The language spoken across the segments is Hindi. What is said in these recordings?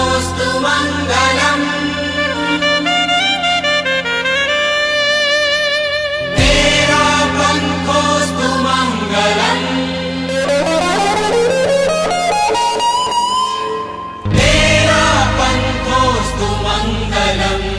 पंथोऽस्तु मङ्गलम् तेरा पंथोऽस्तु मङ्गलम् तेरा पंथोऽस्तु मङ्गलम्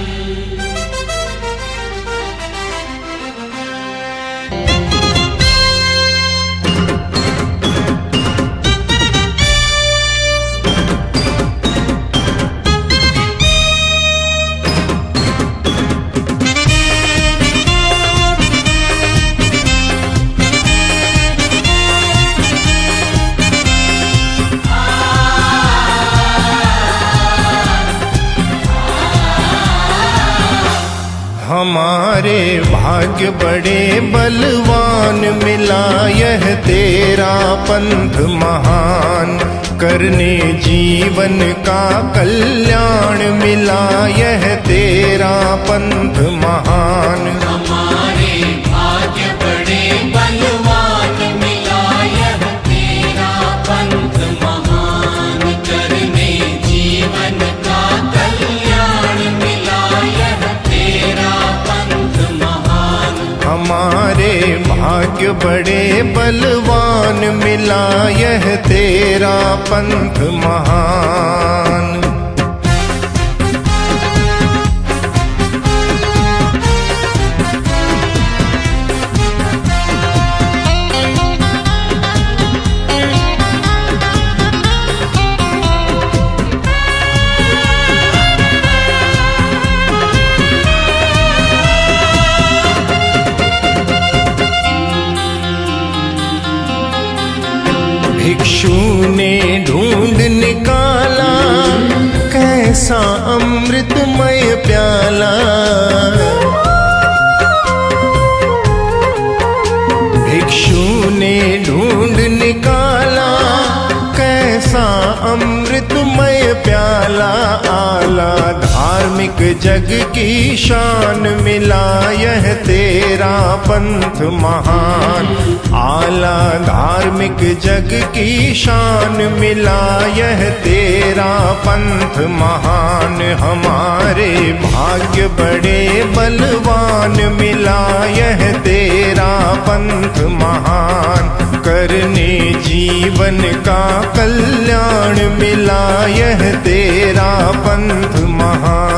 हमारे भाग्य बड़े बलवान, मिला यह तेरा पंथ महान। करने जीवन का कल्याण, मिला यह तेरा पंथ महान। हमारे भाग्य बड़े बलवान, मिला यह तेरा पंथ महान। करने जीवन का कल्याण, मिला यह तेरा पंथ महान। हमारे भाग्य बड़े बलवान, मिला यह तेरा पंथ महान। भिक्षु ने ढूंढ निकाला कैसा अमृतमय प्याला। भिक्षु ने ढूंढ निकाला कैसा अमृतमय प्याला। आला धार्मिक जग की शान, मिला यह तेरा पंथ महान। आला धार्मिक जग की शान, मिला यह तेरा पंथ महान। हमारे भाग्य बड़े बलवान, मिला यह तेरा पंथ महान। करने जीवन का कल्याण, मिला यह तेरा पंथ महान।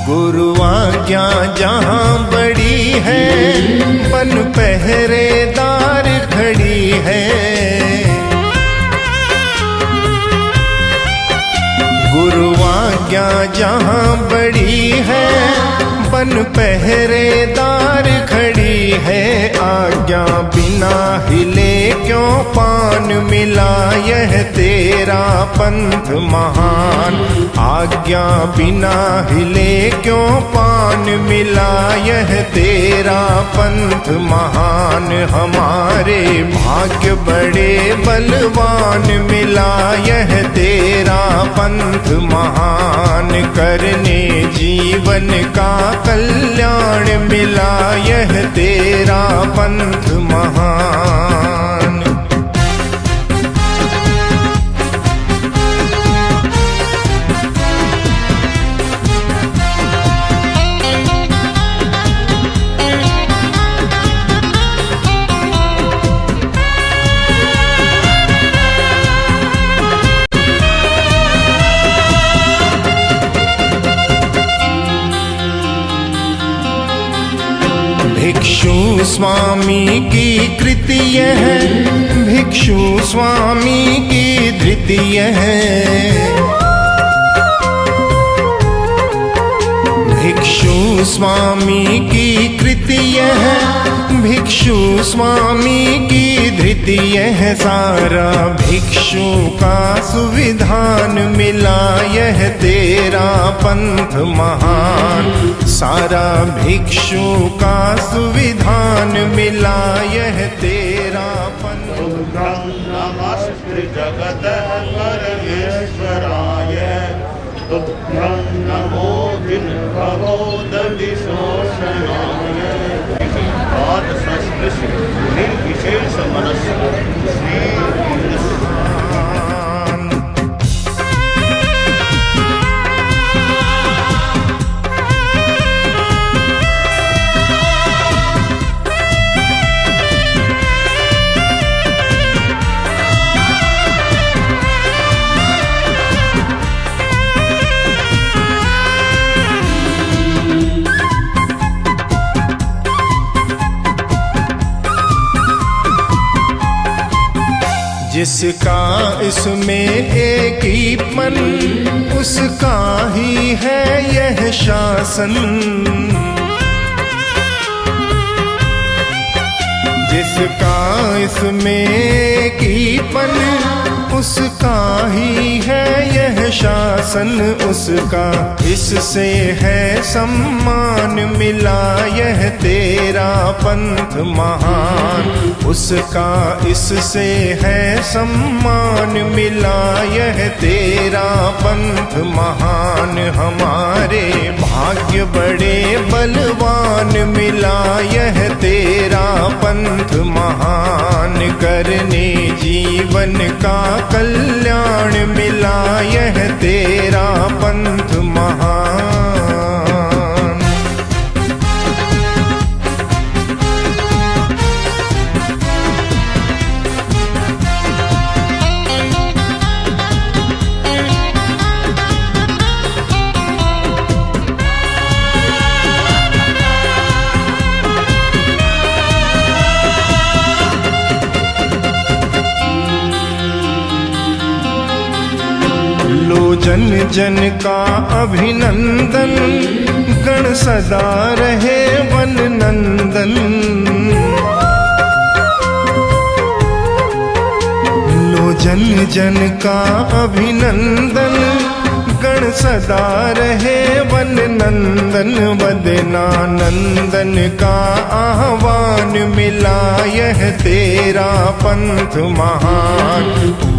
गुरुआज्ञा जहाँ बड़ी है, बन पहरेदार खड़ी है। गुरुआज्ञा जहाँ बड़ी है, बन पहरेदार खड़ी है। आज्ञा बिना हिले क्यों पान, मिला यह तेरा पंथ महान। आज्ञा बिना हिले क्यों पान, मिला यह तेरा पंथ महान। हमारे भाग्य बड़े बलवान, मिला यह तेरा पंथ महान। करने जीवन का कल्याण, मिला यह तेरा पंथ महान। भिक्षु स्वामी की कृति यह, भिक्षु स्वामी की धृति यह। भिक्षु स्वामी की कृति यह भिक्षु स्वामी की धृति यह सारा भिक्षु का सुविधान मिला यह तेरा पंथ महान सारा भिक्षु का सुविधान मिला यह तेरा पंथ नमस्ते जगत परमेश्वराय तुभ्यं नमो दिन भवो दधिशोषणाय पाद संस्पृश निर्विशेष मनस्य श्री जिसका इसमें एक ही मन उसका ही है यह शासन जिसका इसमें एक ही पन उसका ही है यह शासन उसका इससे है सम्मान मिला यह तेरा पंथ महान उसका इससे है सम्मान मिला यह तेरा पंथ महान हमारे भाग्य बड़े बलवान मिला यह तेरा पंथ महान करने जीवन का कल्याण मिला यह तेरा पंथ महान जन जन का अभिनंदन गण सदा रहे वन नंदन लो जन जन का अभिनंदन गण सदा रहे वन नंदन वदना नंदन का आह्वान मिला यह तेरा पंथ महान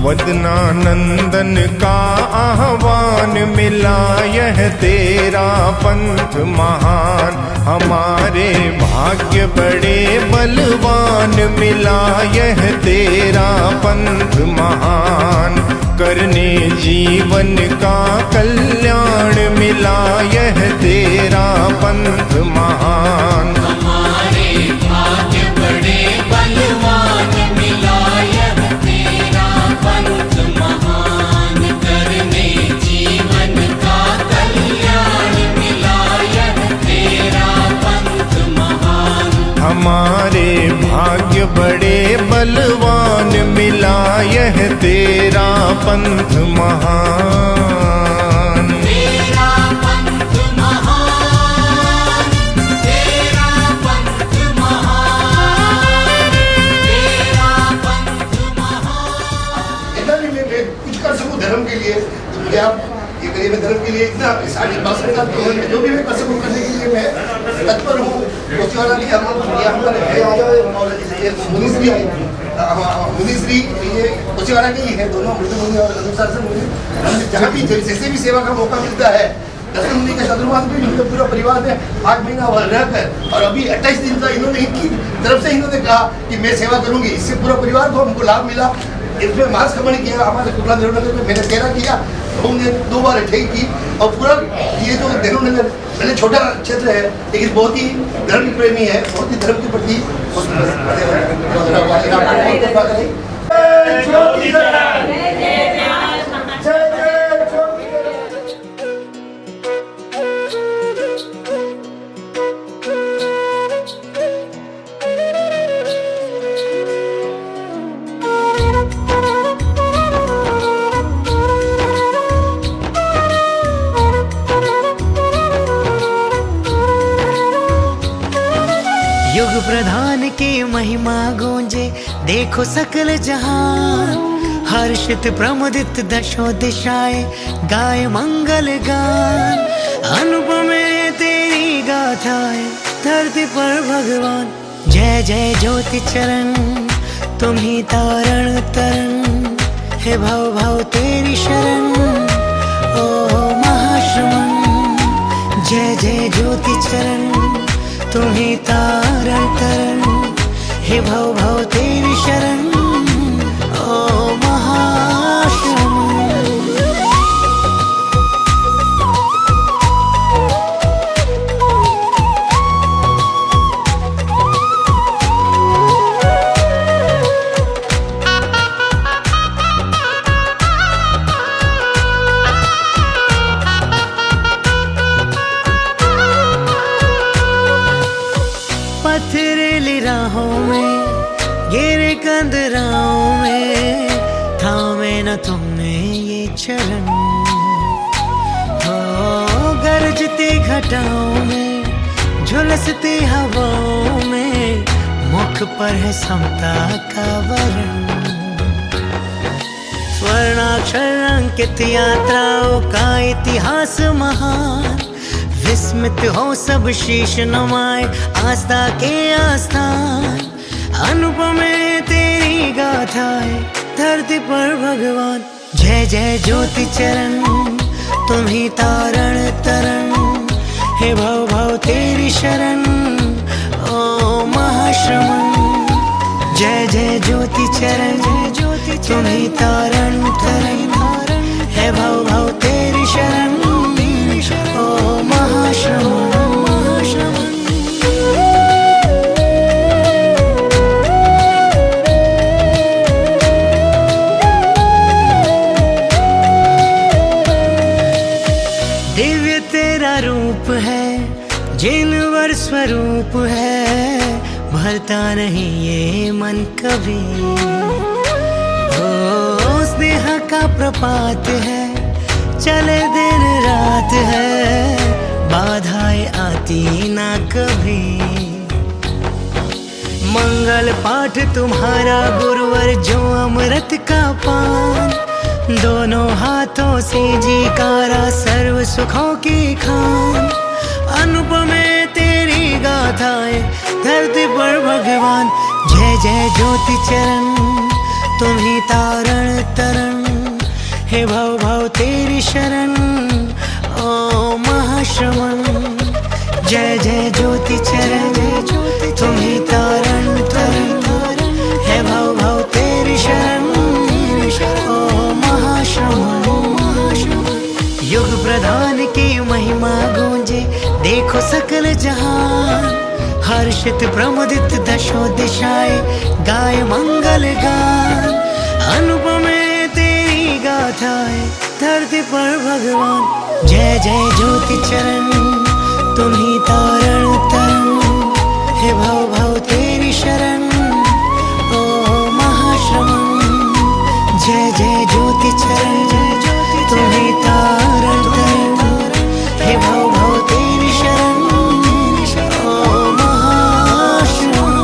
वदना नंदन का आह्वान मिला यह तेरा पंथ महान हमारे भाग्य बड़े बलवान मिला यह तेरा पंथ महान करने जीवन का कल्याण मिला यह तेरा पंथ महान हमारे भाग्य बड़े बलवान मिला यह तेरा पंथ महान करने जीवन का कल्याण मिला यह तेरा पंथ महान हमारे भाग्य बड़े बलवान मिला यह तेरा पंथ महान तेरा पंथ महान तेरा पंथ महान तेरा पंथ महान इतना भी मैं कुछ कर सकूं धर्म के लिए क्या आप ये करिए मैं धर्म के लिए इतना साढ़े 62 साल की उम्र में जो भी मैं कर सकूं करने के लिए मैं तत्पर हूँ उसके बाद भी मुनिश्री मुनिश्री ये कोचीवाड़ा के ही है दोनों मृत मुनि और अनुशासन मुनि जहाँ भी जैसे भी सेवा का मौका मिलता है दर्शन मुनि का चतुर्मास भी उनका पूरा परिवार में 8 महीना रहकर और अभी 28 दिन का इन्होंने इनकी तरफ से इन्होंने कहा कि मैं सेवा करूंगी इससे पूरा परिवार को हमको लाभ मिला इसमें मास खमन किया हमारे कुटला देवनगर में मैंने 13 किया हमने 2 बार 28 की और पूरा ये जो देवनगर पहले छोटा क्षेत्र है लेकिन बहुत ही धर्म प्रेमी है बहुत ही धर्म के प्रति युग प्रधान की महिमा गूंजे देखो सकल जहान, हर्षित प्रमुदित दशो दिशाएं गाय मंगल गान। अनुपमे तेरी गाथाएं धरती पर भगवान, जय जय ज्योति चरण तुम ही तारण तरण, हे भव भव तेरी शरण ओ महाश्रमण। जय जय ज्योति चरण तुम ही तारण तरण, हे भव भव तेरी शरण ओ महाश्रमण। पथरीली राहों में गिरे कंदराओं में, थामे न तुमने ये चरण। हो गरजती घटाओं में झुलसती हवाओं में, मुख पर है समता का वरण। स्वर्णाक्षर अंकित यात्राओं का इतिहास महान, विस्मित हो सब शीश नमाए आस्था के आस्थान। अनुपमे तेरी गाथाएं धरती पर भगवान, जय जय ज्योति चरण तुम ही तारण तरण, हे भव भव तेरी शरण ओ महाश्रमण। जय जय ज्योति चरण तुम ही तारण तरण, हे भव भव तेरी शरण ओ महाश्रमण। दिव्य तेरा रूप है, जिनवर स्वरूप है, भरता नहीं ये मन कभी। ओ स्नेह का प्रपात है, चले दिन रात है, बाधाएं आती ना कभी। मंगल पाठ तुम्हारा गुरुवर जो अमृत का पान, दोनों हाथों से जीकारा सर्व सुखों की खान। अनुपमे तेरी गाथाएं धरती पर भगवान, जय जय ज्योति चरण तुम ही तारण तरण, हे भव भव तेरी शरण ओ महाश्रमण। जय जय ज्योति चरण तुम ही तारण तरण, हे भव भव तेरी शरण ओ महाश्रमण। युग प्रधान की महिमा गूंजे देखो सकल जहान, हर्षित प्रमुदित दशो दिशाएं गाय मंगल गान। अनुपमे तेरी गाथाएं धरती पर भगवान, जय जय ज्योति चरण तुम ही तारण तरण, हे भव भव तेरी शरण ओ महाश्रमण। जय जय ज्योति चरण तुम ही तारण तरण, हे भव भव तेरी शरण ओ महाश्रमण।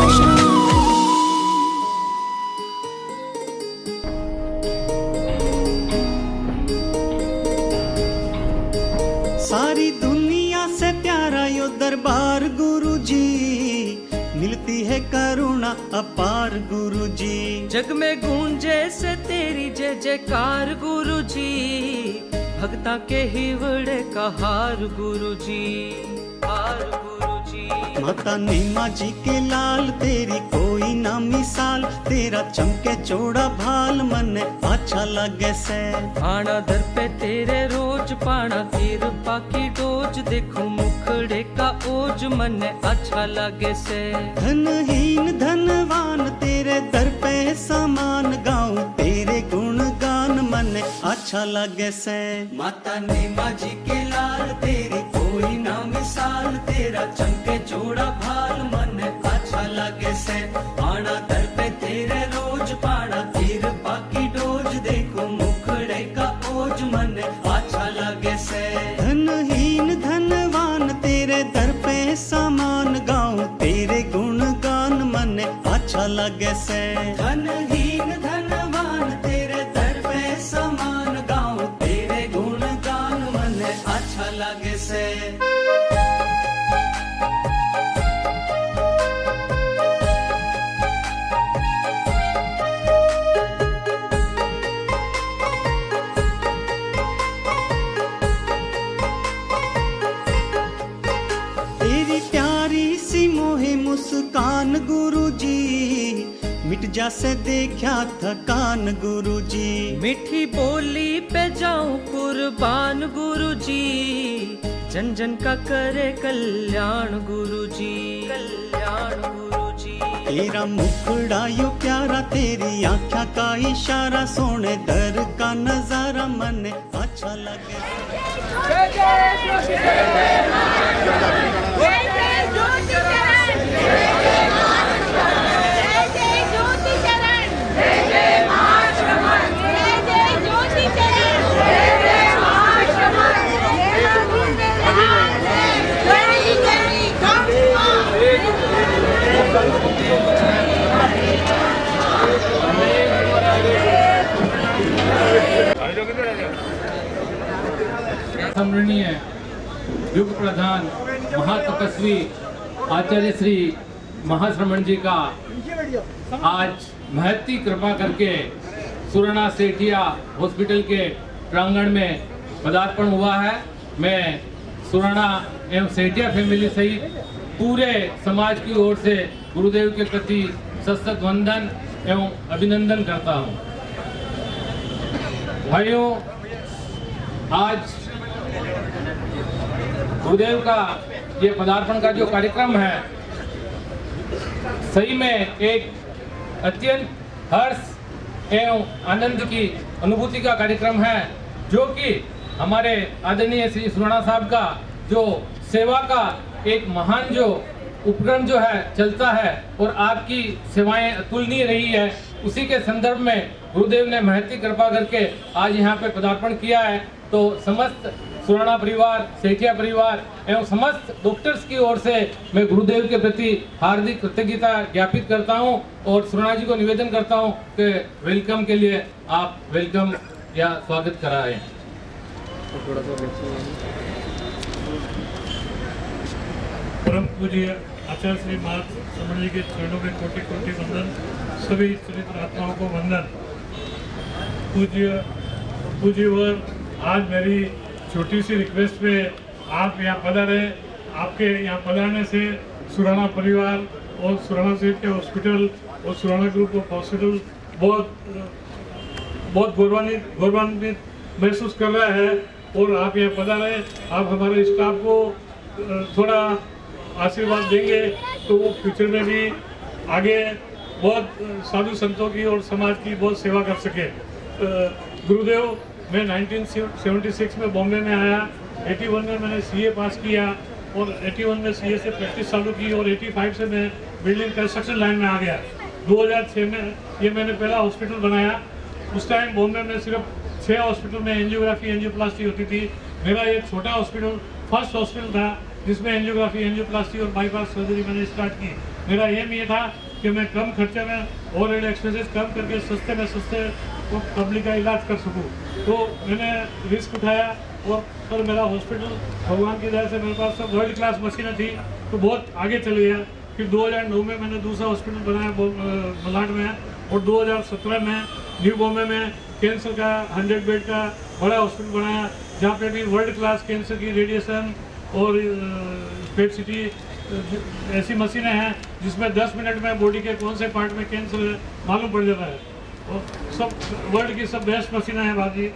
सारी दुनिया से प्यारा यो दरबार गुरु जी, मिलती है करुणा अपार गुरु जी। जग में गूंजे से तेरी जय जयकार गुरु जी, भक्ता के हिवड़े का हार गुरु जी, हार गुरु जी। माता नीमा जी के लाल तेरी कोई ना मिसाल, तेरा चमके चौड़ा भाल मन अच्छा लगे से। आना दर पे तेरे रोज पाना कृपा की डोज, देखो मुखड़े का ओज मन अच्छा लगे से। धनहीन धनवान तेरे दर पे समान, गाऊं तेरे गुण गान मन अच्छा लगे से। माता नीमा जी के लाल तेरी कोई ना मिसाल, तेरा चमके चौड़ा भाल मन अच्छा लगे से। आना दर पे तेरे रोज पाना कृपा की डोज, देखो मुखड़े का ओज मन अच्छा लगे से। धनहीन धनवान तेरे दर पे समान, गाऊं तेरे गुण गान लगे से। धनहीन धनवान तेरे दर पे समान गाऊं तेरे गुण गान मन अच्छा लगे से। तेरी प्यारी सी मोहे मुस्कान गुरु जी, मिट जासे देखा थकान गुरु जी। मीठी बोली पे जाऊं कुर्बान गुरु जी, जन जन का करे कल्याण गुरु जी, कल्याण गुरु जी। तेरा मुखड़ा यो प्यारा, तेरी आँखा का इशारा, सोने दर का नजारा मन अच्छा लगे। सम्माननीय युग प्रधान महातपस्वी आचार्य श्री महाश्रमण जी का आज महती कृपा करके सुराना सेठिया हॉस्पिटल के प्रांगण में पदार्पण हुआ है। मैं सुराना एवं सेठिया फैमिली सहित पूरे समाज की ओर से गुरुदेव के प्रति सशक्त वंदन एवं अभिनंदन करता हूँ। भाइयों, आज गुरुदेव का ये पदार्पण का जो कार्यक्रम है सही में एक अत्यंत हर्ष एवं आनंद की अनुभूति का कार्यक्रम है, जो कि हमारे आदरणीय श्री सुराना साहब का जो सेवा का एक महान जो उपक्रम जो है चलता है और आपकी सेवाएं अतुलनीय रही है, उसी के संदर्भ में गुरुदेव ने महती कृपा करके आज यहाँ पे पदार्पण किया है। तो समस्त सुराना परिवार, सेठिया परिवार एवं समस्त डॉक्टर्स की ओर से मैं गुरुदेव के प्रति हार्दिक कृतज्ञता ज्ञापित करता हूं और सुराना जी को निवेदन करता हूं कि वेलकम के लिए आप वेलकम या स्वागत कराएं। परम पूज्य आचार्य श्री महाश्रमण जी के चरणों में कोटि कोटि वंदन, सभी चरित्र आत्माओं को वंदन। पूज्यवर, आज मेरी छोटी सी रिक्वेस्ट पे आप यहाँ पधारे। आपके यहाँ पधारने से सुराना परिवार और सुराना सेठ हॉस्पिटल और सुराना ग्रुप ऑफ हॉस्पिटल बहुत गौरवान्वित महसूस कर रहा है। और आप यहाँ पधारे, आप हमारे स्टाफ को थोड़ा आशीर्वाद देंगे तो वो फ्यूचर में भी आगे बहुत साधु संतों की और समाज की बहुत सेवा कर सके। गुरुदेव, मैं 1976 में बॉम्बे में आया, 81 में मैंने सीए पास किया और 81 में सीए से प्रैक्टिस चालू की और 85 से मैं बिल्डिंग कंस्ट्रक्शन लाइन में आ गया। 2006 में ये मैंने पहला हॉस्पिटल बनाया। उस टाइम बॉम्बे में सिर्फ 6 हॉस्पिटल में एंजियोग्राफी एंजियोप्लास्टी होती थी। मेरा एक छोटा हॉस्पिटल फर्स्ट हॉस्पिटल था जिसमें एंजियोग्राफी एंजियोप्लास्टी और बाईपास सर्जरी मैंने स्टार्ट की। मेरा एम ये था कि मैं कम खर्चे में ओवरहेड एक्सपेंसेस कम करके सस्ते में सस्ते पब्लिक का इलाज कर सकूं। तो मैंने रिस्क उठाया और मेरा हॉस्पिटल भगवान की दया से मेरे पास सब वर्ल्ड क्लास मशीनें थी तो बहुत आगे चली गया। फिर 2009 में मैंने दूसरा हॉस्पिटल बनाया मलाड में और 2017 में न्यू बॉम्बे में कैंसर का 100 बेड का बड़ा हॉस्पिटल बनाया, जहाँ पे भी वर्ल्ड क्लास कैंसर की रेडिएशन और पेट सिटी ऐसी मशीनें हैं जिसमें 10 मिनट में बॉडी के कौन से पार्ट में कैंसर है मालूम पड़ जाता है। और सब वर्ल्ड की सब बेस्ट मशीनें हैं बाजी।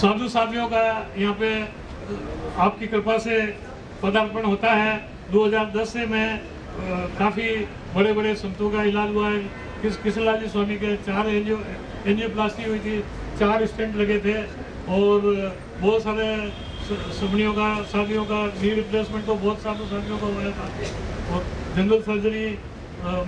साधु साथियों का यहाँ पे आपकी कृपा से पदार्पण होता है। 2010 से मैं काफ़ी बड़े बड़े संतों का इलाज हुआ है। किशनलाल जी स्वामी के 4 एंजियोप्लास्टी हुई थी, 4 स्टेंट लगे थे और बहुत सारे समणियों का साथियों का नी रिप्लेसमेंट तो बहुत साधु साथियों का हुआ था। और general surgery,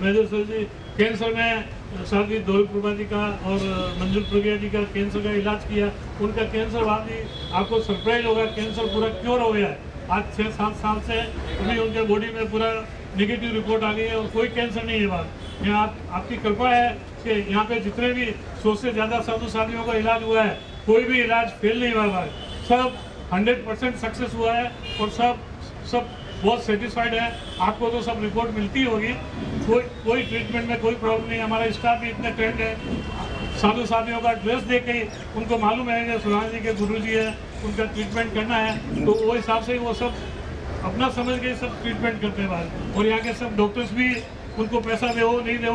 major surgery, cancer में साथी दौलत प्रभा जी का और मंजुल प्रज्ञा जी का कैंसर का इलाज किया। उनका कैंसर बाद आपको सरप्राइज होगा, कैंसर पूरा क्योर हो गया है। आज 6-7 साल से अभी उनके बॉडी में पूरा नेगेटिव रिपोर्ट आ गई है और कोई कैंसर नहीं है बात। यहाँ आपकी कृपा है कि यहाँ पे जितने भी 100 से ज़्यादा साधु साधियों का इलाज हुआ है, कोई भी इलाज फेल नहीं हुआ है, सब 100% सक्सेस हुआ है और सब बहुत सेटिस्फाइड है। आपको तो सब रिपोर्ट मिलती होगी, कोई ट्रीटमेंट में कोई प्रॉब्लम नहीं। हमारा स्टाफ भी इतने ट्रेंड है, साधु साधियों का ड्रेस देख के ही उनको मालूम है कि सुनान जी के गुरु जी है, उनका ट्रीटमेंट करना है, तो वो हिसाब से वो सब अपना समझ के सब ट्रीटमेंट करते हैं बाहर। और यहाँ के सब डॉक्टर्स भी उनको पैसा दे नहीं दे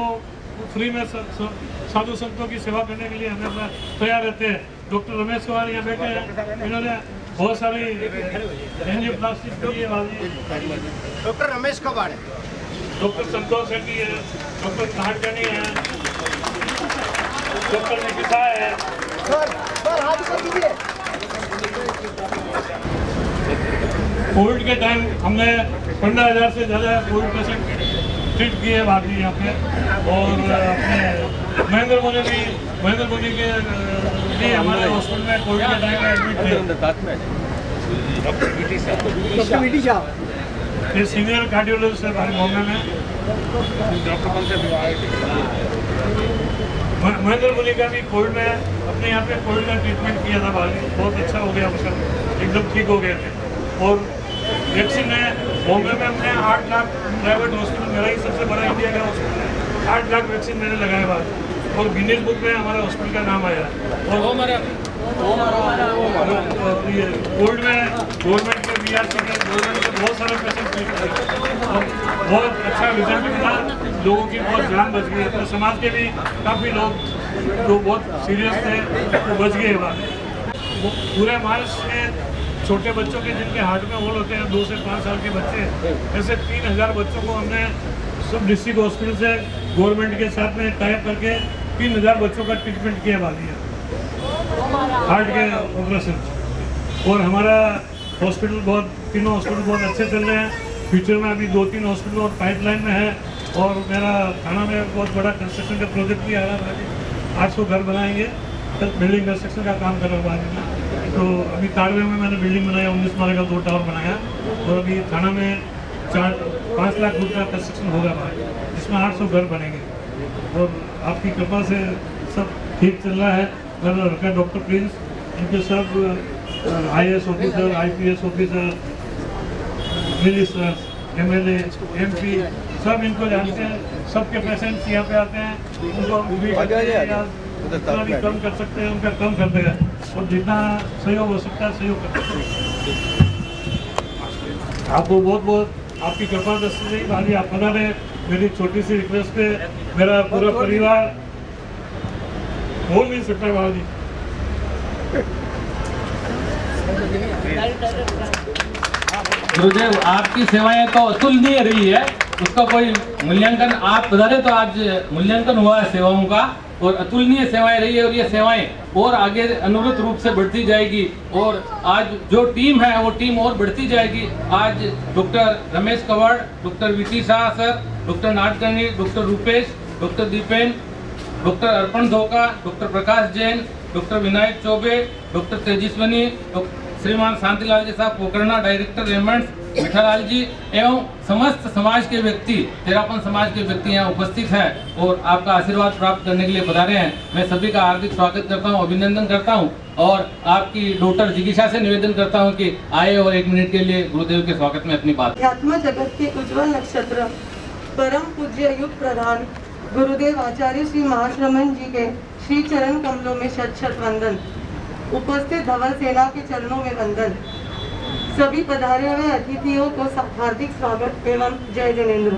फ्री में साधु संतों की सेवा करने के लिए हमेशा तैयार रहते हैं। डॉक्टर रमेश कुमार यहाँ बैठे हैं, इन्होंने बहुत सारी एंजियोप्लास्टी की है। डॉक्टर रमेश कबाड़, डॉक्टर संतोष शेट्टी है, डॉक्टर नाहटकनी है, डॉक्टर निकिता है। कोविड के टाइम हमने 15,000 से ज़्यादा कोविड पेशेंट ट्रीट किए बाकी यहाँ पे। और अपने महेंद्र मोदी के लिए हमारे हॉस्पिटल में कोविड के टाइम में एडमिट थे। ये सीनियर कार्डियोलॉजिस्ट है हमारे बॉम्बे में। महेंद्र मोदी का भी कोविड में अपने यहाँ पे कोविड का ट्रीटमेंट किया था, बहुत अच्छा हो गया, उसका एकदम ठीक हो गए थे। और वैक्सीन है बॉम्बे में हमने 8 लाख, प्राइवेट हॉस्पिटल मेरा ही सबसे बड़ा इंडिया का हॉस्पिटल है, 8 लाख वैक्सीन मैंने लगाए बाद और गिनीज बुक में हमारे हॉस्पिटल का नाम आया। और कोविड में गवर्नमेंट के BRC के गवर्नमेंट के बहुत सारे पेशेंट ट्रीट किए और बहुत अच्छा रिजल्ट मिला, लोगों की बहुत जान बच गई। अपने समाज के भी काफ़ी लोग जो बहुत सीरियस थे वो बच गए बात। पूरे महाराष्ट्र में छोटे बच्चों के जिनके हार्ट में होल होते हैं, 2 से 5 साल के बच्चे, ऐसे 3,000 बच्चों को हमने सब डिस्ट्रिक्ट हॉस्पिटल से गवर्नमेंट के साथ में टाइप करके 3,000 बच्चों का ट्रीटमेंट किया बाकी है हार्ट के ऑपरेशन। और हमारा हॉस्पिटल तीनों हॉस्पिटल बहुत अच्छे चल रहे हैं। फ्यूचर में अभी 2-3 हॉस्पिटल और पाइपलाइन में है। और मेरा थाना में बहुत बड़ा कंस्ट्रक्शन का प्रोजेक्ट भी आ रहा है, 800 घर बनाएंगे, बिल्डिंग कंस्ट्रक्शन का काम कर रहा हूँ। तो अभी ताड़वे में मैंने बिल्डिंग बनाया, 19 माले का 2 टावर बनाया और अभी थाना में 5 लाख रुपये का कंस्ट्रक्शन होगा जिसमें 800 घर बनेंगे। और आपकी कृपा से सब ठीक चल रहा है। मेरा डॉक्टर प्रिंस, इनके सब IAS officer, IPS officer, ministers, MLA, MP सब इनको जानते हैं। सबके पेशेंट्स यहाँ पे आते हैं, उनको जितना भी कम कर सकते हैं उनका कम करते हैं और जितना सहयोग हो सकता है सहयोग करते हैं। आपको बहुत बहुत आपकी कृपा दृष्टि से आप बना रहे। मेरी छोटी सी रिक्वेस्ट पे मेरा पूरा परिवार बोल नहीं सकता बाबा जी। गुरुदेव, आपकी सेवाएं तो अतुलनीय रही है, उसका कोई मूल्यांकन आप पधारे तो आज मूल्यांकन हुआ है सेवाओं का और अतुलनीय सेवाएं रही है और ये सेवाएं और आगे अनुरूप रूप से बढ़ती जाएगी। और आज जो टीम है वो टीम और बढ़ती जाएगी। आज doctor Ramesh Kanwar, doctor VT Shah sir, doctor Natkarni, doctor Rupesh, doctor Deepen, doctor Arpan Dhoka, doctor Prakash Jain, doctor Vinayak Choubey, doctor Tejaswini, श्रीमान शांतिलाल जी साहब पोखरना, डायरेक्टर रेमंड्स, मिठालाल जी एवं समस्त समाज के व्यक्ति, तेरापन समाज के व्यक्ति यहाँ उपस्थित हैं और आपका आशीर्वाद प्राप्त करने के लिए पधारे हैं। मैं सभी का हार्दिक स्वागत करता हूँ, अभिनंदन करता हूँ और आपकी डॉक्टर जिगीषा से निवेदन करता हूँ कि आए और 1 मिनट के लिए गुरुदेव के स्वागत में अपनी बात। अध्यात्म जगत के उज्जवल नक्षत्र परम पूज्य युग प्रधान गुरुदेव आचार्य श्री महाश्रमण जी के श्री चरण कमलों में शत वंदन। उपस्थित धवल सेना के चरणों में वंदन। सभी पधारे हुए अतिथियों को हार्दिक स्वागत एवं जय जनेन्द्र।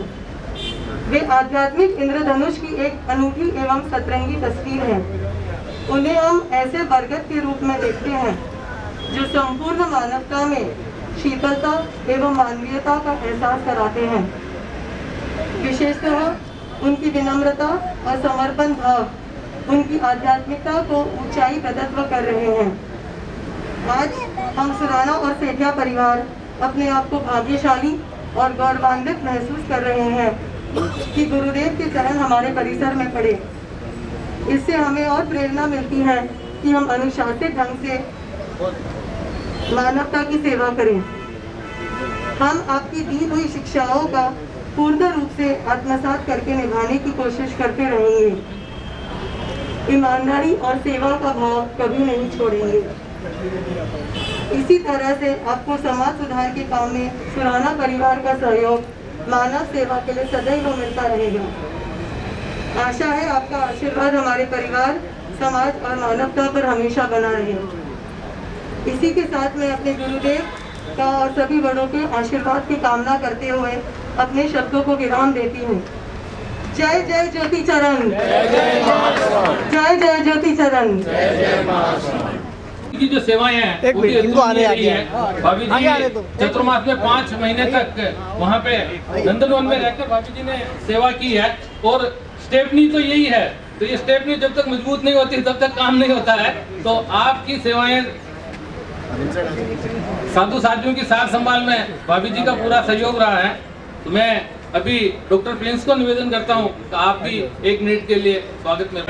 वे आध्यात्मिक इंद्रधनुष की एक अनूठी एवं सतरंगी तस्वीर है। उन्हें हम ऐसे बरगद के रूप में देखते हैं जो संपूर्ण मानवता में शीतलता एवं मानवीयता का एहसास कराते हैं। विशेषतः उनकी विनम्रता और समर्पण भाव उनकी आध्यात्मिकता को ऊंचाई प्रदत्व कर रहे हैं। आज हम सुराना और सेठिया परिवार अपने आप को भाग्यशाली और गौरवान्वित महसूस कर रहे हैं कि गुरुदेव के चरण हमारे परिसर में पड़े। इससे हमें और प्रेरणा मिलती है कि हम अनुशासित ढंग से मानवता की सेवा करें। हम आपकी दी हुई शिक्षाओं का पूर्ण रूप से आत्मसात करके निभाने की कोशिश करते रहेंगे। ईमानदारी और सेवा का भाव कभी नहीं छोड़ेंगे। इसी तरह से आपको समाज सुधार के काम में सुराना परिवार का सहयोग मानव सेवा के लिए सदैव मिलता रहेगा। आशा है आपका आशीर्वाद हमारे परिवार, समाज और मानवता पर हमेशा बना रहे। इसी के साथ मैं अपने गुरुदेव का और सभी बड़ों के आशीर्वाद की कामना करते हुए अपने शब्दों को विराम देती हूँ। जय जय ज्योति चरण, जय जय ज्योति चरण। की जो सेवाएं हैं वो भी अद्भुत रही है। भाभी जी चतुर्मास में 5 महीने तक वहाँ पे नंदनवन में रहकर भाभी जी ने सेवा की है। और स्टेपनी तो यही है, तो ये स्टेपनी जब तक मजबूत नहीं होती तब तक काम नहीं होता है। तो आपकी सेवाएं साधु साथियों की सार संभाल में भाभी जी का पूरा सहयोग रहा है। तो मैं अभी डॉक्टर प्रिंस को निवेदन करता हूँ कि आप भी 1 मिनट के लिए स्वागत में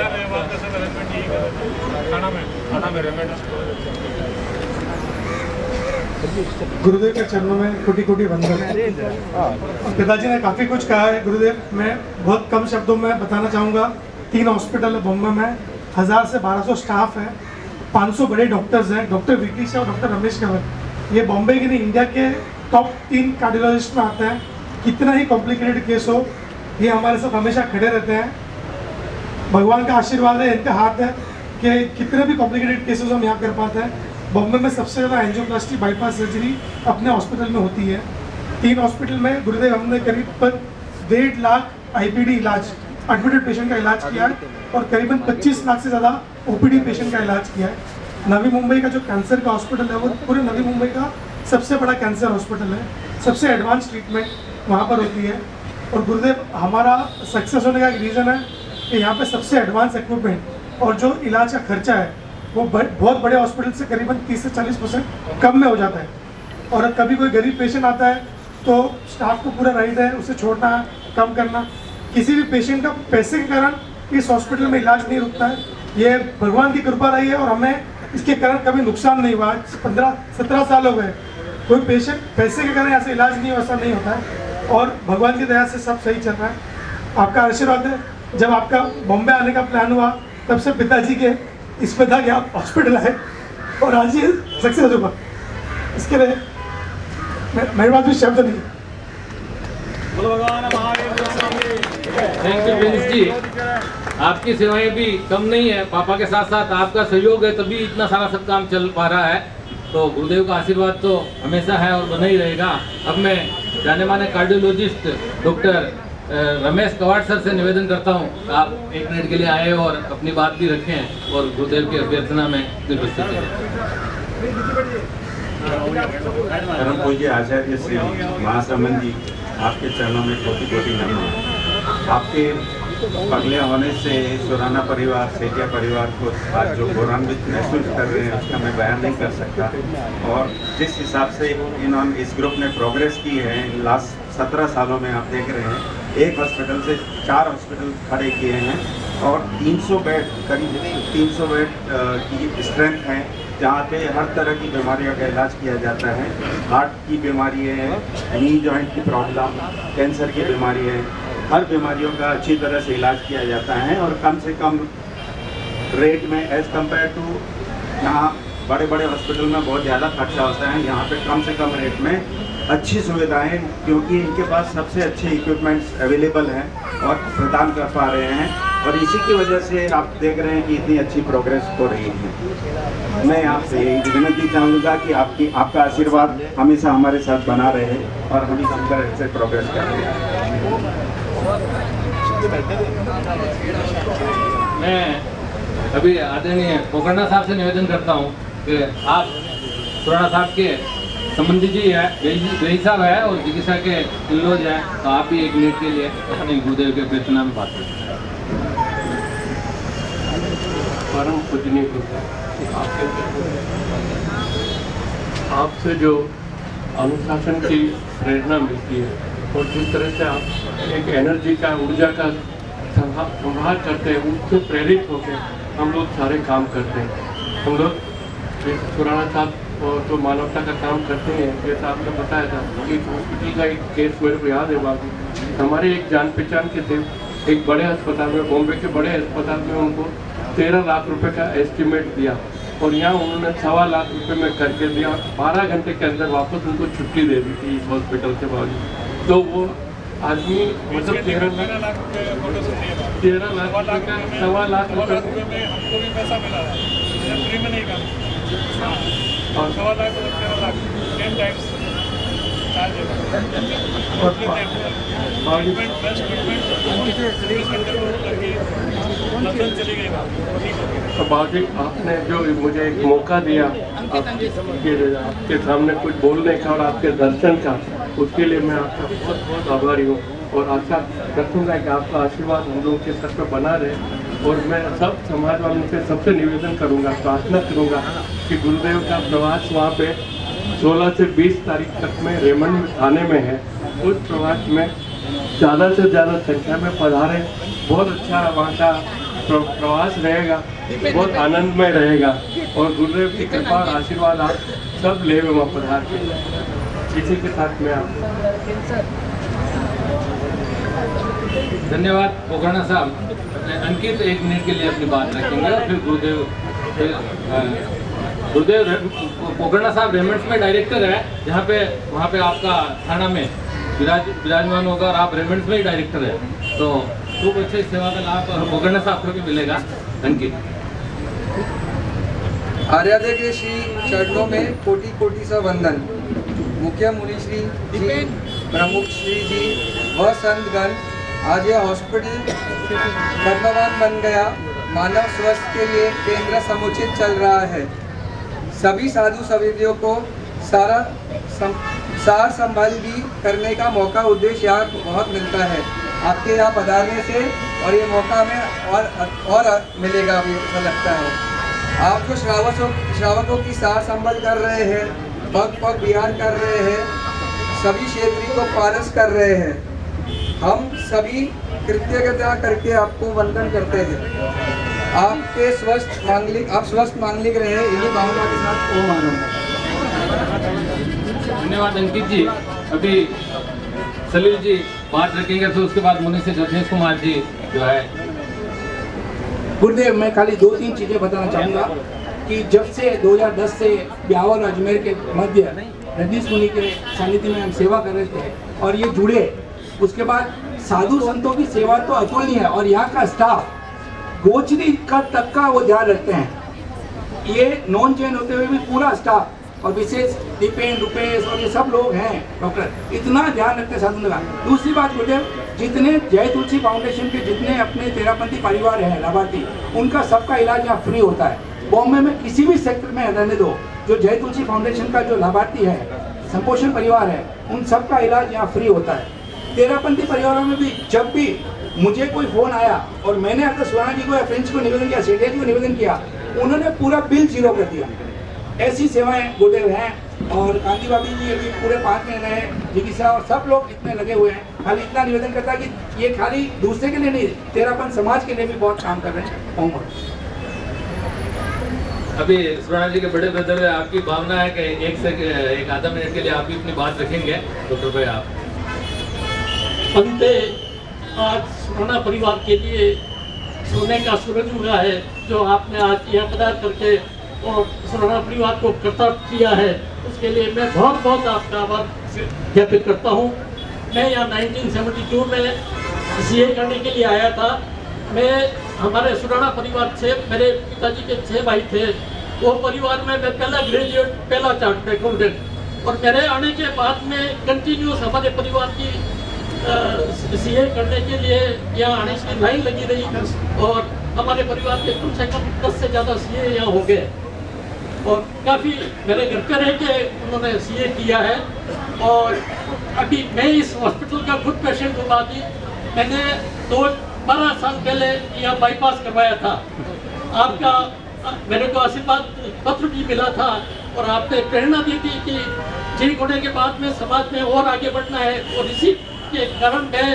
गुरुदेव के चरणों में कोटि कोटि वंदन। पिताजी ने काफ़ी कुछ कहा है गुरुदेव, मैं बहुत कम शब्दों में बताना चाहूँगा। 3 हॉस्पिटल है बॉम्बे में, 1000 से 1200 स्टाफ है, 500 बड़े डॉक्टर्स हैं, डॉक्टर विकी से और डॉक्टर रमेश कंवर। ये बॉम्बे के नहीं, इंडिया के टॉप 3 कार्डियोलॉजिस्ट में आते हैं। कितना ही कॉम्प्लिकेटेड केस हो, ये हमारे साथ हमेशा खड़े रहते हैं। भगवान का आशीर्वाद है, इनका हाथ है कि कितने भी कॉम्प्लिकेटेड केसेस हम यहाँ कर पाते हैं। बॉम्बे में सबसे ज़्यादा एंजियोप्लास्टी बाईपास सर्जरी अपने हॉस्पिटल में होती है। 3 हॉस्पिटल में गुरुदेव हमने करीब 1.5 लाख IPD इलाज, एडमिटेड पेशेंट का इलाज किया है और करीबन 25 लाख से ज़्यादा OPD पेशेंट का इलाज किया है। नवी मुंबई का जो कैंसर का हॉस्पिटल है वो पूरे नवी मुंबई का सबसे बड़ा कैंसर हॉस्पिटल है। सबसे एडवांस ट्रीटमेंट वहाँ पर होती है। और गुरुदेव हमारा सक्सेस होने का एक रीज़न है कि यहाँ पे सबसे एडवांस इक्विपमेंट और जो इलाज का खर्चा है वो बहुत बड़े हॉस्पिटल से करीबन 30 से 40% कम में हो जाता है। और कभी कोई गरीब पेशेंट आता है तो स्टाफ को पूरा राइट है उसे छोड़ना, कम करना। किसी भी पेशेंट का पैसे के कारण इस हॉस्पिटल में इलाज नहीं रुकता है। ये भगवान की कृपा रही है और हमें इसके कारण कभी नुकसान नहीं हुआ। 15-17 साल हो गए, कोई पेशेंट पैसे के कारण ऐसा इलाज नहीं हो, ऐसा नहीं होता है। और भगवान की दया से सब सही चल रहा है। आपका आशीर्वाद है। जब आपका बॉम्बे आने का प्लान हुआ तब से पिताजी के इसमें था कि आप हॉस्पिटल आए और आज ये सक्सेस होगा। इसके लिए मेरे पास भी शब्द नहीं। थैंक यू प्रिंस जी, आपकी सेवाएं भी कम नहीं है। पापा के साथ साथ आपका सहयोग है तभी इतना सारा सब काम चल पा रहा है। तो गुरुदेव का आशीर्वाद तो हमेशा है और बना ही रहेगा। अब मैं जाने माने कार्डियोलॉजिस्ट डॉक्टर रमेश कवाड़ सर से निवेदन करता हूँ आप 1 मिनट के लिए आए और अपनी बात भी रखें और गुरुदेव की अभ्यर्थना में उपस्थित हैं। परम पूज्य आचार्य श्री महाश्रमण जी, आपके चरणों में कोटि कोटि नमन। आपके पगले होने से सुराना परिवार, सेठिया परिवार को आज जो गौरवान्वित महसूस कर रहे हैं उसका मैं बयान नहीं कर सकता। और जिस हिसाब से इन्होंने इस ग्रुप ने प्रोग्रेस की है लास्ट 17 सालों में, आप देख रहे हैं 1 हॉस्पिटल से 4 हॉस्पिटल खड़े किए हैं और 300 बेड, करीब 300 बेड की स्ट्रेंथ है जहाँ पे हर तरह की बीमारियों का इलाज किया जाता है। हार्ट की बीमारी है, नी जॉइंट की प्रॉब्लम, कैंसर की बीमारी है, हर बीमारियों का अच्छी तरह से इलाज किया जाता है और कम से कम रेट में एज़ कम्पेयर टू यहाँ बड़े बड़े हॉस्पिटल में बहुत ज़्यादा खर्चा होता है, यहाँ पे कम से कम रेट में अच्छी सुविधाएं, क्योंकि इनके पास सबसे अच्छे इक्विपमेंट्स अवेलेबल हैं और प्रदान कर पा रहे हैं। और इसी की वजह से आप देख रहे हैं कि इतनी अच्छी प्रोग्रेस हो रही है। मैं आपसे यही विनती चाहूँगा कि आपका आशीर्वाद हमेशा हमारे साथ बना रहे और हम इस अंदर से प्रोग्रेस कर रहे हैं। मैं अभी आदरणीय पोखरना साहब से निवेदन करता हूँ कि आप सुराना साहब के संबंधी जी है, वही साहब है और चिकित्सा के इनलॉज हैं, तो आप भी 1 मिनट के लिए अपने गुरुदेव के प्रार्थना में बात करें। परम पूजनीय आपसे जो अनुशासन की प्रेरणा मिलती है और जिस तरह से आप एक एनर्जी का, ऊर्जा का संभाल करते हैं, उससे प्रेरित होकर हम लोग सारे काम करते हैं। हम लोग सुराना साहब और जो मानवता का काम करते हैं, जैसा आपने बताया था, एक हॉस्पिटल का एक केस मेरे को याद है बाबू, हमारे एक जान पहचान के थे, एक बड़े अस्पताल में, बॉम्बे के बड़े अस्पताल में उनको 13 लाख रुपए का एस्टिमेट दिया और यहाँ उन्होंने 1.25 लाख रुपए में करके दिया। 12 घंटे के अंदर वापस उनको छुट्टी दे दी थी इस हॉस्पिटल से बावजूद। तो वो आदमी मतलब 13 लाख रुपए का 1.25 लाख रुपए में हमको भी पैसा मिला है, फ्री में नहीं काम, और 1.25 लाख तो 13 लाख 10 टाइम्स बाकी आपने जो मुझे एक मौका दिया आपके सामने कुछ बोलने का और आपके दर्शन का, उसके लिए मैं आपका बहुत बहुत आभारी हूँ और आशा रखूँगा कि आपका आशीर्वाद हम लोगों के सर पर बना रहे। और मैं सब समाज वालों से सबसे निवेदन करूँगा, प्रार्थना करूँगा कि गुरुदेव का प्रवास वहाँ पे 16 से 20 तारीख तक में रेमंड थाने में है। उस प्रवास में ज़्यादा से ज़्यादा संख्या में पधारें। बहुत अच्छा वहाँ का प्रवास रहेगा, बहुत आनंदमय रहेगा और गुरुदेव की कृपा और आशीर्वाद आप सब ले वहाँ पधार के। इसी के साथ में आप धन्यवाद पोखरणा साहब। अंकित 1 मिनट के लिए अपनी बात रखेंगे और फिर गुरुदेव पोखरणा साहब रेमंड्स में डायरेक्टर है, जहाँ पे वहाँ पे आपका थाना में विराजमान होगा और आप रेमंड्स में ही डायरेक्टर है, तो खूब अच्छे सेवा का लाभ पोखरणा साहब को भी मिलेगा। अंकित आर्यादय के श्री चरणों में कोटि कोटि सा वंदन। मुख्य मुनि श्री जी, प्रमुख श्री जी व संतगण, आज यह हॉस्पिटल कर्मवान बन गया। मानव स्वास्थ्य के लिए केंद्र समुचित चल रहा है। सभी साधु सवेदियों को सार संभाल भी करने का मौका उद्देश्य यहाँ बहुत मिलता है आपके यहाँ पधारने से, और ये मौका हमें और मिलेगा भी ऐसा लगता है। आप जो श्रावकों की सार संभाल कर रहे हैं, पग पग विहार कर रहे हैं, सभी क्षेत्रीय को पारस कर रहे हैं, हम सभी कृतज्ञता करके आपको वंदन करते हैं। आपके आप स्वस्थ मांगलिक रहे, इन्हीं भावना के साथ ओम आनंद। धन्यवाद अंकित जी। अभी सलील जी बात रखेंगे, तो उसके बाद मुनि से रजनीश कुमार जी जो है। गुरुदेव, मैं खाली 2-3 चीज़ें बताना चाहूँगा कि जब से 2010 से ब्यावर और अजमेर के मध्य रजनीश मुनि के सानिध्य में हम सेवा कर रहे थे और ये जुड़े, उसके बाद साधु संतों की सेवा तो अतुलनीय है और यहाँ का स्टाफ गोचरी का तक का वो ध्यान रखते हैं। ये नॉन जैन होते हुए भी पूरा स्टाफ और विशेष दीपेन रुपेश और ये सब लोग हैं डॉक्टर, इतना ध्यान रखते हैं साधु का। दूसरी बात गुरुदेव, जितने जय तुलसी फाउंडेशन के जितने अपने तेरापंथी परिवार हैं लाभार्थी, उनका सबका इलाज यहाँ फ्री होता है। बॉम्बे में किसी भी सेक्टर में रहने दो, जो जय तुलसी फाउंडेशन का जो लाभार्थी है, संपोषण परिवार है, उन सबका इलाज यहाँ फ्री होता है। तेरापंथी परिवारों में भी जब भी मुझे कोई फोन आया और मैंने अगर सुराना जी को या फ्रेंच को निवेदन किया, सेठिया जी को निवेदन किया, उन्होंने पूरा बिल 0 कर दिया। ऐसी सेवाएं गुरुदेव हैं। और गांधी बाबी जी अभी पूरे 5 महीने रहे, जिगिसा और सब लोग इतने लगे हुए हैं। खाली इतना निवेदन करता है कि ये खाली दूसरे के लिए नहीं, तेरापन समाज के लिए भी बहुत काम कर रहे हैं। अभी सुराना जी के बड़े ब्रदर, आपकी भावना है कि एक आधा मिनट के लिए आप भी अपनी बात रखेंगे, तो कृपया आप। अंते आज सुराना परिवार के लिए सोने का सूरज उगा है, जो आपने आज यहाँ पदार्थ करके और सुराना परिवार को कृतज्ञ किया है, उसके लिए मैं बहुत बहुत आपका आभार ज्ञापित करता हूँ। मैं यहाँ 1972 में सीए करने के लिए आया था। मैं हमारे सुराना परिवार से, मेरे पिताजी के 6 भाई थे, वो परिवार में मैं पहला ग्रेजुएट, पहला चार्टर्ड अकाउंटेंट, और मेरे आने के बाद में कंटिन्यूस हमारे परिवार की सीए करने के लिए यहाँ आने की लाइन लगी रही और हमारे परिवार के कम से कम 10 से ज़्यादा सीए यहाँ हो गए और काफ़ी मेरे घर पे रह के उन्होंने सीए किया है। और अभी मैं इस हॉस्पिटल का खुद पेशेंट हूँ। अभी मैंने 12 साल पहले यहाँ बाईपास करवाया था। आपका मेरे को आशीर्वाद पत्र भी मिला था और आपने प्रेरणा दी थी कि ठीक होने के बाद में समाज में और आगे बढ़ना है, और इसी के कारण मैं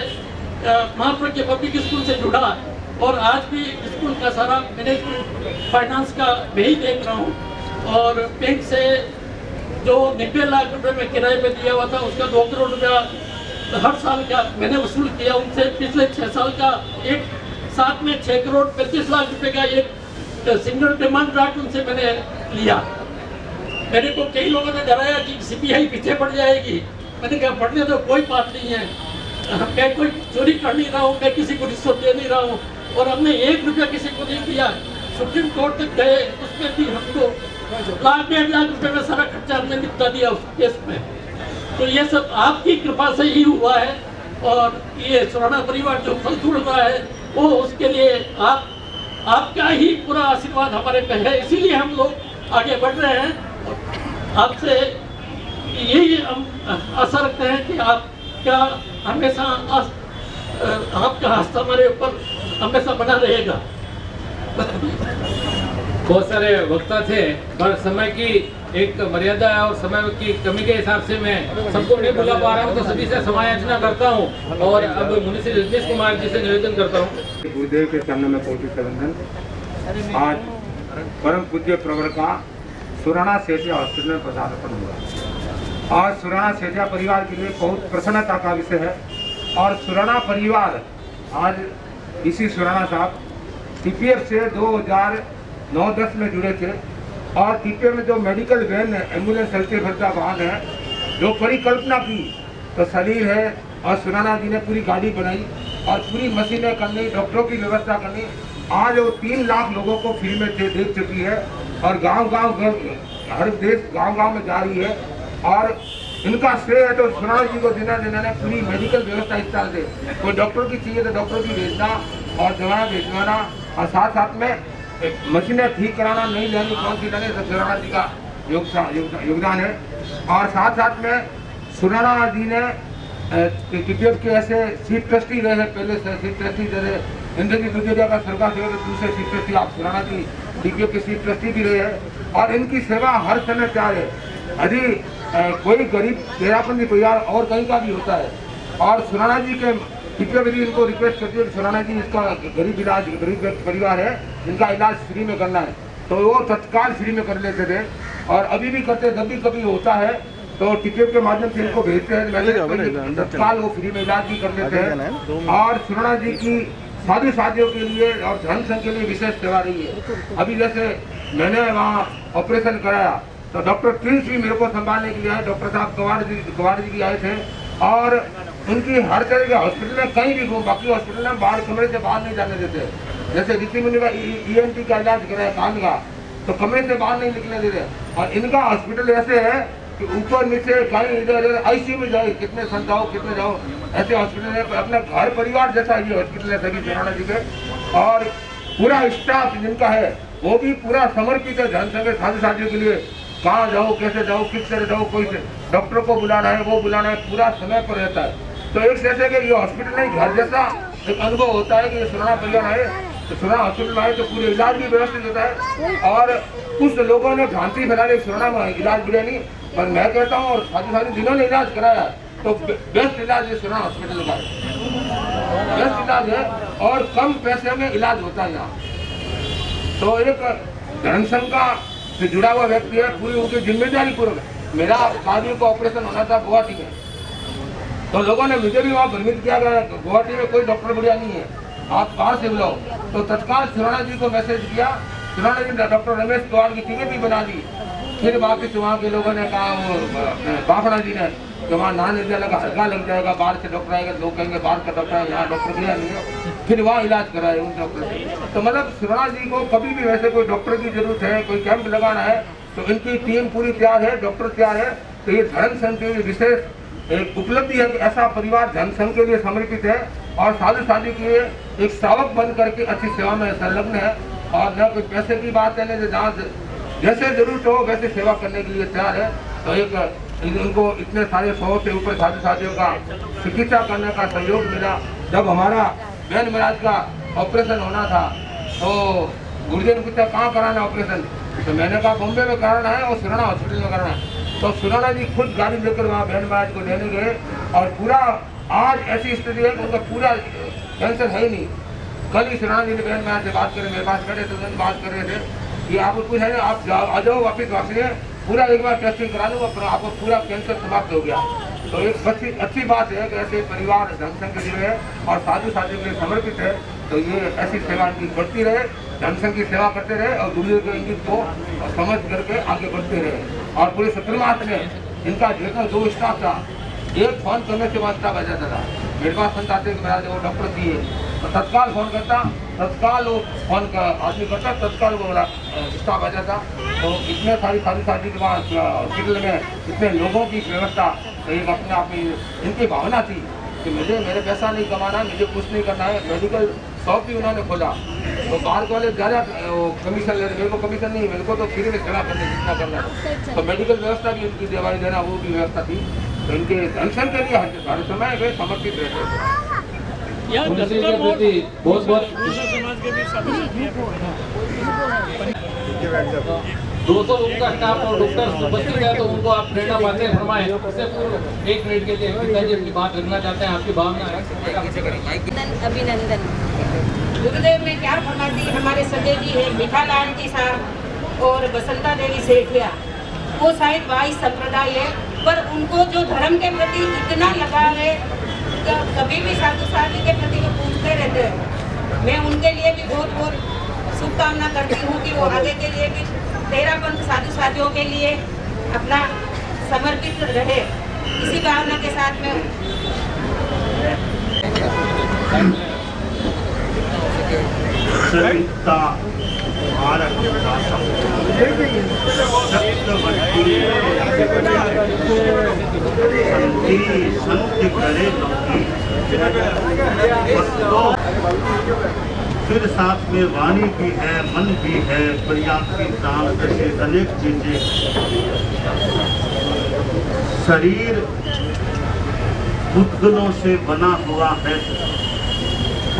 महाप्रज्ञ पब्लिक स्कूल से जुड़ा और आज भी स्कूल का सारा मैनेजमेंट फाइनेंस का मैं ही देख रहा हूँ। और बैंक से जो 90 लाख रुपए में किराए पे दिया हुआ था, उसका 2 करोड़ रुपया हर साल का मैंने वसूल किया उनसे। पिछले 6 साल का एक साथ में 6 करोड़ 35 लाख रुपए का एक सिंगल डिमांड ड्राफ्ट उनसे मैंने लिया। मेरे को कई लोगों ने डराया कि सीबीआई पीछे पड़ जाएगी। मैंने कहा पढ़ने तो कोई बात नहीं है, मैं कोई चोरी कर नहीं रहा हूँ, मैं किसी को रिश्वत दे नहीं रहा हूँ और हमने 1 रुपया किसी को नहीं दिया। सुप्रीम कोर्ट तक गए, उसमें भी हमको 1.5 लाख रुपए में सारा खर्चा हमने निपटा दिया उस केस में। तो ये सब आपकी कृपा से ही हुआ है और ये सुराना परिवार जो फल फूल रहा है वो उसके लिए आपका ही पूरा आशीर्वाद हमारे पे है, इसीलिए हम लोग आगे बढ़ रहे हैं। और आपसे यही हम आशा रखते हैं कि आपका हमेशा आपका हस्त हमारे ऊपर हमेशा बना रहेगा। बहुत सारे वक्ता थे पर समय की एक मर्यादा है और समय की कमी के हिसाब से मैं सबको नहीं बुला पा रहा हूँ, तो सभी से समायाचना करता हूँ और अब मुनिश्री रजनीश कुमार जी से निवेदन करता हूँ। गुरुदेव के चरणों में कोटि से वंदन। आज परम पूज्य प्रवर का सुराना सेठिया हॉस्पिटल में पदार्पण हुआ। आज सुराना सेठिया परिवार के लिए बहुत प्रसन्नता का विषय है और सुराना परिवार आज इसी सुराना साहब टीपीएफ से 2009-10 में जुड़े थे और टीपीएफ में जो मेडिकल वैन एम्बुलेंस चलते फिरता वाहन है, जो परिकल्पना की तो सलील है और सुराना जी ने पूरी गाड़ी बनाई और पूरी मशीनें करनी, डॉक्टरों की व्यवस्था करनी। आज वो 3 लाख लोगों को फ्री में देख चुकी है और गांव-गांव हर देश गांव-गांव में जा रही है और इनका श्रेय है तो सुराना जी को देना ने पूरी मेडिकल व्यवस्था इस तरह से कोई डॉक्टर की चाहिए तो डॉक्टर की भेजना और दवाएं भेजवाना और साथ साथ में मशीनें ठीक कराना, नहीं लेनी कौन सी लेनी, सब सुराना जी का योगदान है। और साथ साथ में सुराना जी ने टीपीएफ के ऐसे चीफ ट्रस्टी रहे हैं, पहले से चीफ ट्रस्टी जैसे इंद्रजीत दुजेरिया का सरकार से दूसरे चीफ ट्रस्टी आप सुराना जी टीपीएफ के चीफ ट्रस्टी भी रहे हैं और इनकी सेवा हर समय तैयार है। यदि कोई गरीब तेरापंथी परिवार और कहीं का भी होता है और सुराना जी के टीपीएफ यदि इनको रिक्वेस्ट करती है कि सुराना जी इसका गरीब परिवार है, इनका इलाज फ्री में करना है, तो वो तत्काल फ्री में कर लेते थे और अभी भी करते। जब भी कभी होता है तो टीपीएफ के माध्यम से इनको भेजते हैं, तत्काल वो फ्री में इलाज भी कर लेते हैं। और सुराना जी की साधु साथियों के लिए और धन संघ के लिए विशेष सेवा रही है। अभी जैसे मैंने वहाँ ऑपरेशन कराया तो डॉक्टर प्रिंस भी मेरे को संभालने के लिए आए, डॉक्टर साहब कवाड़ जी भी आए थे और उनकी हर तरह के हॉस्पिटल में कहीं भी बाकी हॉस्पिटल में बाहर कमरे से बाहर नहीं जाने देते। जैसे ऋषि मुनि का ENT का इलाज कराया कान का तो कमरे से बाहर नहीं निकलने देते और इनका हॉस्पिटल ऐसे है कि ऊपर नीचे कहीं इधर ICU में जाए, कितने सन जाओ कितने जाओ, ऐसे हॉस्पिटल है। अपना घर परिवार जैसा ये हॉस्पिटल है सभी सुराना जी के और पूरा स्टाफ जिनका है वो भी पूरा समर्पित है धन संघ साधु साथियों के लिए। कहाँ जाओ, कैसे जाओ, किस तरह जाओ, कोई डॉक्टर को बुलाना है वो बुलाना है, पूरा समय पर रहता है। तो एक जैसे कि ये हॉस्पिटल नहीं घर जैसा एक अनुभव होता है कि ये सुराना परिवार आए तो सुराना हॉस्पिटल आए तो पूरे इलाज भी व्यवस्थित होता है। और कुछ लोगों ने भ्रांति फैला दी सुराना में इलाज मिले नहीं, पर मैं कहता हूँ और साथ जिन्होंने इलाज कराया तो बेस्ट इलाज ये सुराना हॉस्पिटल का बेस्ट इलाज है और कम पैसे में इलाज होता है यहाँ। तो एक धर्म संघ का से जुड़ा हुआ व्यक्ति है, पूरी उनकी जिम्मेदारी पूर्वक। मेरा शादी को ऑपरेशन होना था गुवाहाटी में तो लोगों ने मुझे भी वहाँ भ्रमित किया गया गुवाहाटी में कोई डॉक्टर बढ़िया नहीं है, आप बाहर से बुलाओ। तो तत्काल सुराना जी को मैसेज किया, सुराना जी ने डॉक्टर रमेश कवाड़ की टिकट भी बना दी। फिर वापिस वहाँ के लोगों ने कहा बाफड़ा जी ने कि वहाँ ना नहीं लगा हल्का लग जाएगा, बाहर से डॉक्टर आएगा, लोग कहेंगे बाहर का डॉक्टर है, यहाँ डॉक्टर गया नहीं है, फिर वहाँ इलाज कराए उन डॉक्टर से। तो मतलब सुराना जी को कभी भी वैसे कोई डॉक्टर की जरूरत है, कोई कैंप लगाना है तो इनकी टीम पूरी तैयार है, डॉक्टर तैयार है। तो ये धर्म संघ के लिए विशेष एक उपलब्धि है कि ऐसा परिवार धर्म संघ के लिए समर्पित है और साधु साधु के लिए एक श्रावक बन करके अच्छी सेवा में संलग्न है और न कोई पैसे की बात है, न जहाँ जैसे जरूरत हो वैसे सेवा करने के लिए तैयार है। तो एक इनको इतने सारे 100 से ऊपर साधु साथियों का चिकित्सा करने का सहयोग मिला। जब हमारा बहन महाराज का ऑपरेशन होना था तो गुरुजी ने पूछा कहाँ कराना है ऑपरेशन, तो मैंने कहा बॉम्बे में कराना है और सुराना हॉस्पिटल में कराना है। तो सुराना जी खुद गाड़ी लेकर वहाँ बहन महाराज को लेने गए और पूरा आज ऐसी स्थिति है कि उनका पूरा कैंसर है ही नहीं। कल ही सुराना जी ने बहन महाराज से बात करें, मेरे पास खड़े तो उन्होंने बात कर रहे थे कि आप कुछ है आप आ जाओ वापिस वापसी पूरा एक बार टेस्टिंग करा लूँगा, आपको पूरा कैंसर समाप्त हो गया। तो एक अच्छी बात है कि ऐसे परिवार जनसंघ के लिए और साधु साधु के लिए समर्पित है। तो ये ऐसी सेवा इनकी बढ़ती रहे, जनसंघ की सेवा करते रहे और गुरुदेव के इंगित को समझ करके आगे बढ़ते रहे। और पूरे सत्रमास में इनका जितना जो स्टाफ था, एक फोन करने से बाद स्टाफ आ जाता था। मेरे पास फोन आते कि मेरा जो डॉक्टर चाहिए तो तत्काल फोन करता, तत्काल वो फोन का आदमी करता, तत्काल वो स्टाफ आ जाता। तो इतने सारी शादी के बाद हॉस्पिटल में इतने लोगों की व्यवस्था, तो एक अपने आप में इनकी भावना थी कि मेरे पैसा नहीं कमाना, मुझे कुछ नहीं करना है। मेडिकल शॉप भी उन्होंने खोला। तो बाहर वाले ज़्यादा कमीशन ले रहे, मेरे को कमीशन नहीं, मेरे को तो फ्री में सेवा करने जितना करना है। तो मेडिकल व्यवस्था भी उनकी दवाई देना वो भी व्यवस्था थी। तो इनके जनसंघ के लिए हर समय वे समर्पित रहते थे। बहुत बहुत 200 लोगों का स्टाफ और डॉक्टर उपस्थित है, तो उनको आप प्रेरणा पाते हैं फरमाएं। उससे पूर्व 1 मिनट के लिए पिताजी अपनी बात रखना चाहते हैं, आपकी भावना है। अभिनंदन गुरुदेव में क्या फरमाती हमारे संजय जी है, मीठालाल जी साहब और बसंता देवी सेठिया, वो शायद 22 संप्रदाय है, पर उनको जो धर्म के प्रति इतना लगाव है, कभी भी साधु साधु के प्रति वो पूछते रहते हैं। मैं उनके लिए भी बहुत बहुत शुभकामना करती हूँ कि वो आगे के लिए भी 13 पंथ साधु साधियों के लिए अपना समर्पित रहे। इसी भावना के साथ में सविता भारत का सत्यवती संति करे फिर साथ में वाणी भी है, मन भी है, पर्याप्ति दान जैसे अनेक चीजें। शरीर उद्गुणों से बना हुआ है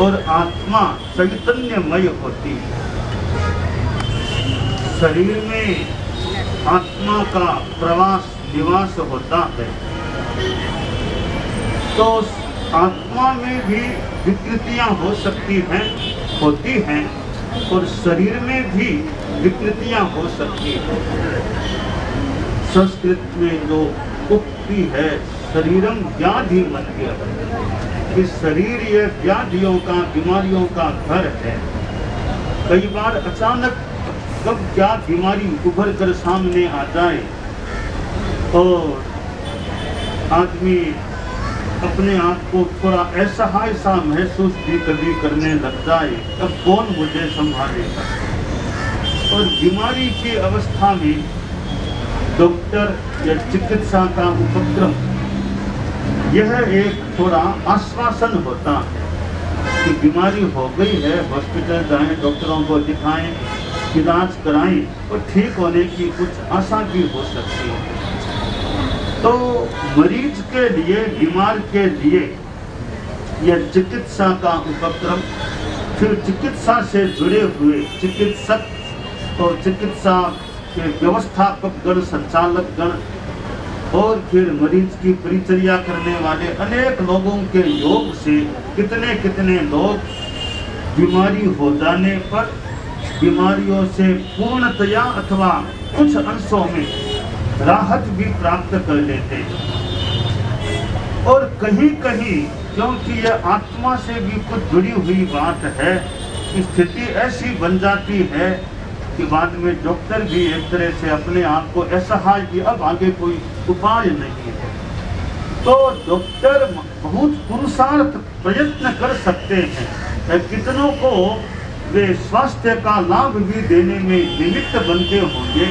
और आत्मा चैतन्यमय होती है। शरीर में आत्मा का प्रवास निवास होता है, तो आत्मा में भी विकृतियां हो सकती हैं, होती हैं, और शरीर में भी विकृतियां हो सकती हैं। संस्कृत में जो उक्ति है, शरीरम व्याधि मध्य, कि शरीर ये व्याधियों का, बीमारियों का घर है। कई बार अचानक कब क्या बीमारी उभर कर सामने आ जाए और आदमी अपने आप को थोड़ा असहाय सा महसूस भी कभी करने लग जाए, तब कौन मुझे संभालेगा। और बीमारी की अवस्था में डॉक्टर या चिकित्सा का उपक्रम यह एक थोड़ा आश्वासन होता है कि बीमारी हो गई है, हॉस्पिटल जाएं, डॉक्टरों को दिखाएं, इलाज कराएं और ठीक होने की कुछ आशा भी हो सकती है। तो मरीज के लिए, बीमार के लिए यह चिकित्सा का उपक्रम, फिर चिकित्सा से जुड़े हुए चिकित्सक और चिकित्सा के व्यवस्थापक गण, संचालक गण और फिर मरीज की परिचर्या करने वाले अनेक लोगों के योग से कितने कितने लोग बीमारी हो जाने पर बीमारियों से पूर्णतया अथवा कुछ अंशों में राहत भी प्राप्त कर लेते हैं। और कहीं कहीं क्योंकि यह आत्मा से भी कुछ जुड़ी हुई बात है, स्थिति ऐसी बन जाती है कि बाद में डॉक्टर भी एक तरह से अपने आप को असहाय कि अब आगे कोई उपाय नहीं है, तो डॉक्टर बहुत पुरुषार्थ प्रयत्न कर सकते हैं। कितनों को वे स्वास्थ्य का लाभ भी देने में निमित्त बनते होंगे,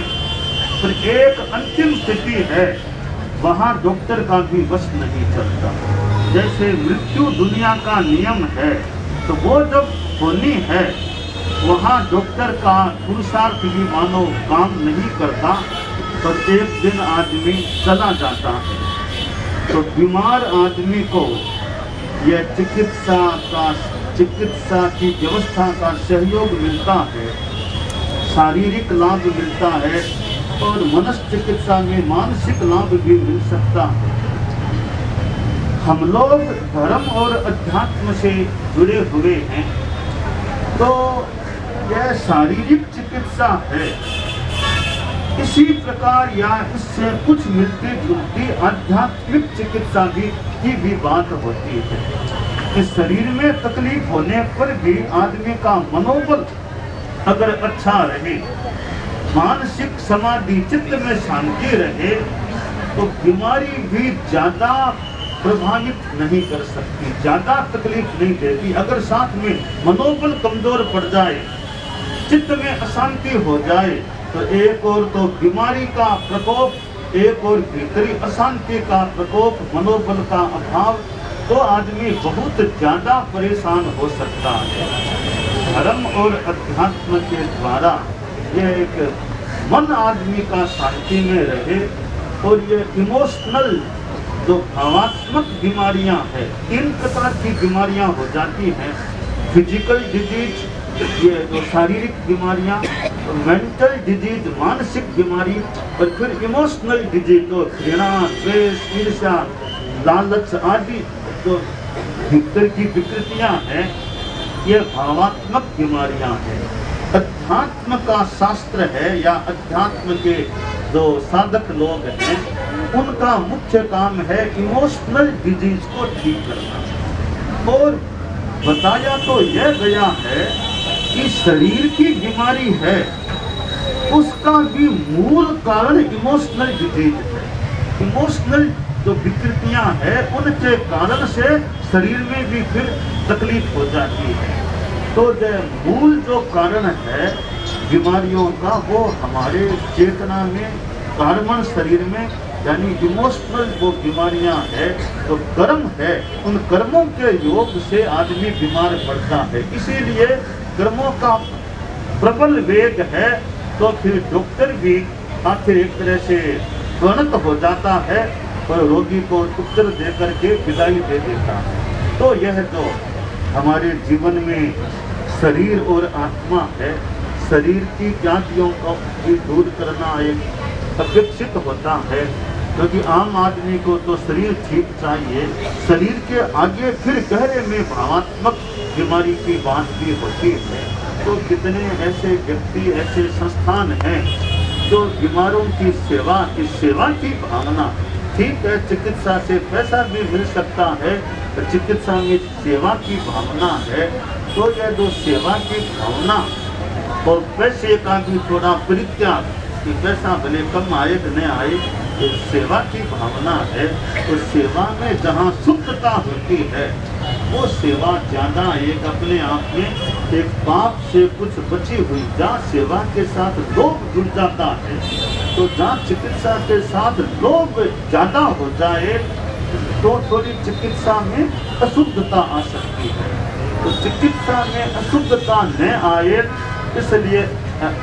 पर एक अंतिम स्थिति है, वहाँ डॉक्टर का भी बस नहीं चलता। जैसे मृत्यु दुनिया का नियम है, तो वो जब होनी है वहाँ डॉक्टर का पुरुषार्थ भी मानो काम नहीं करता, पर एक दिन आदमी चला जाता है। तो बीमार आदमी को यह चिकित्सा की व्यवस्था का सहयोग मिलता है, शारीरिक लाभ मिलता है और मनोचिकित्सा में मानसिक लाभ भी मिल सकता है। हम लोग धर्म और अध्यात्म से जुड़े हुए हैं, तो यह शारीरिक चिकित्सा है इसी प्रकार या इससे कुछ मिलती जुलती आध्यात्मिक चिकित्सा की भी बात होती है। इस शरीर में तकलीफ होने पर भी आदमी का मनोबल अगर अच्छा रहे, मानसिक समाधि चित्त में शांति रहे, तो बीमारी भी ज्यादा प्रभावित नहीं कर सकती, ज्यादा तकलीफ नहीं देती। अगर साथ में मनोबल कमजोर पड़ जाए, चित्त में अशांति हो जाए, तो एक और तो बीमारी का प्रकोप, एक और भीतरी अशांति का प्रकोप, मनोबल का अभाव, तो आदमी बहुत ज्यादा परेशान हो सकता है। धर्म और अध्यात्म के द्वारा यह एक मन आदमी का शांति में रहे, और ये इमोशनल जो भावात्मक बीमारियां हैं, 3 प्रकार की बीमारियां हो जाती हैं। फिजिकल डिजीज, ये जो शारीरिक बीमारियां, मेंटल डिजीज मानसिक बीमारी, और फिर इमोशनल डिजीज जो घृणा, द्वेष, ईर्ष्या, लालच आदि जो भीतर की विकृतियां हैं, ये भावात्मक बीमारियां हैं। अध्यात्म का शास्त्र है या अध्यात्म के जो साधक लोग हैं, उनका मुख्य काम है इमोशनल डिजीज को ठीक करना। और बताया तो यह गया है कि शरीर की बीमारी है, उसका भी मूल कारण इमोशनल डिजीज है। इमोशनल जो विकृतियां हैं, उनके कारण से शरीर में भी फिर तकलीफ हो जाती है। तो जो मूल जो कारण है बीमारियों का, वो हमारे चेतना में, कार्बन शरीर में, यानी इमोशनल वो बीमारियां हैं, तो कर्म है, उन कर्मों के योग से आदमी बीमार पड़ता है। इसीलिए कर्मों का प्रबल वेग है, तो फिर डॉक्टर भी आखिर एक तरह से प्रणत हो जाता है और रोगी को उत्तर दे करके विदाई दे देता है। तो यह जो हमारे जीवन में शरीर और आत्मा है, शरीर की व्याधियों को भी दूर करना एक अपेक्षित होता है, क्योंकि आम आदमी को तो शरीर ठीक चाहिए। शरीर के आगे फिर गहरे में भावात्मक बीमारी की बात भी होती है। तो कितने ऐसे व्यक्ति, ऐसे संस्थान हैं जो बीमारों की सेवा की भावना, ठीक है चिकित्सा से पैसा भी मिल सकता है, चिकित्सा में सेवा की भावना है, तो यह जो सेवा की भावना और पैसे का भी थोड़ा परित्याग, कि पैसा भले कम आए कि नहीं आए, तो सेवा की भावना है। तो सेवा में जहाँ शुद्धता होती है, वो सेवा ज्यादा एक अपने आप में एक पाप से कुछ बची हुई, जहाँ सेवा के साथ लोभ जुड़ जाता है, तो जहाँ चिकित्सा के साथ लोभ ज्यादा हो जाए, तो थोड़ी चिकित्सा में अशुद्धता आ सकती है। तो चिकित्सा में अशुद्धता न आए, इसलिए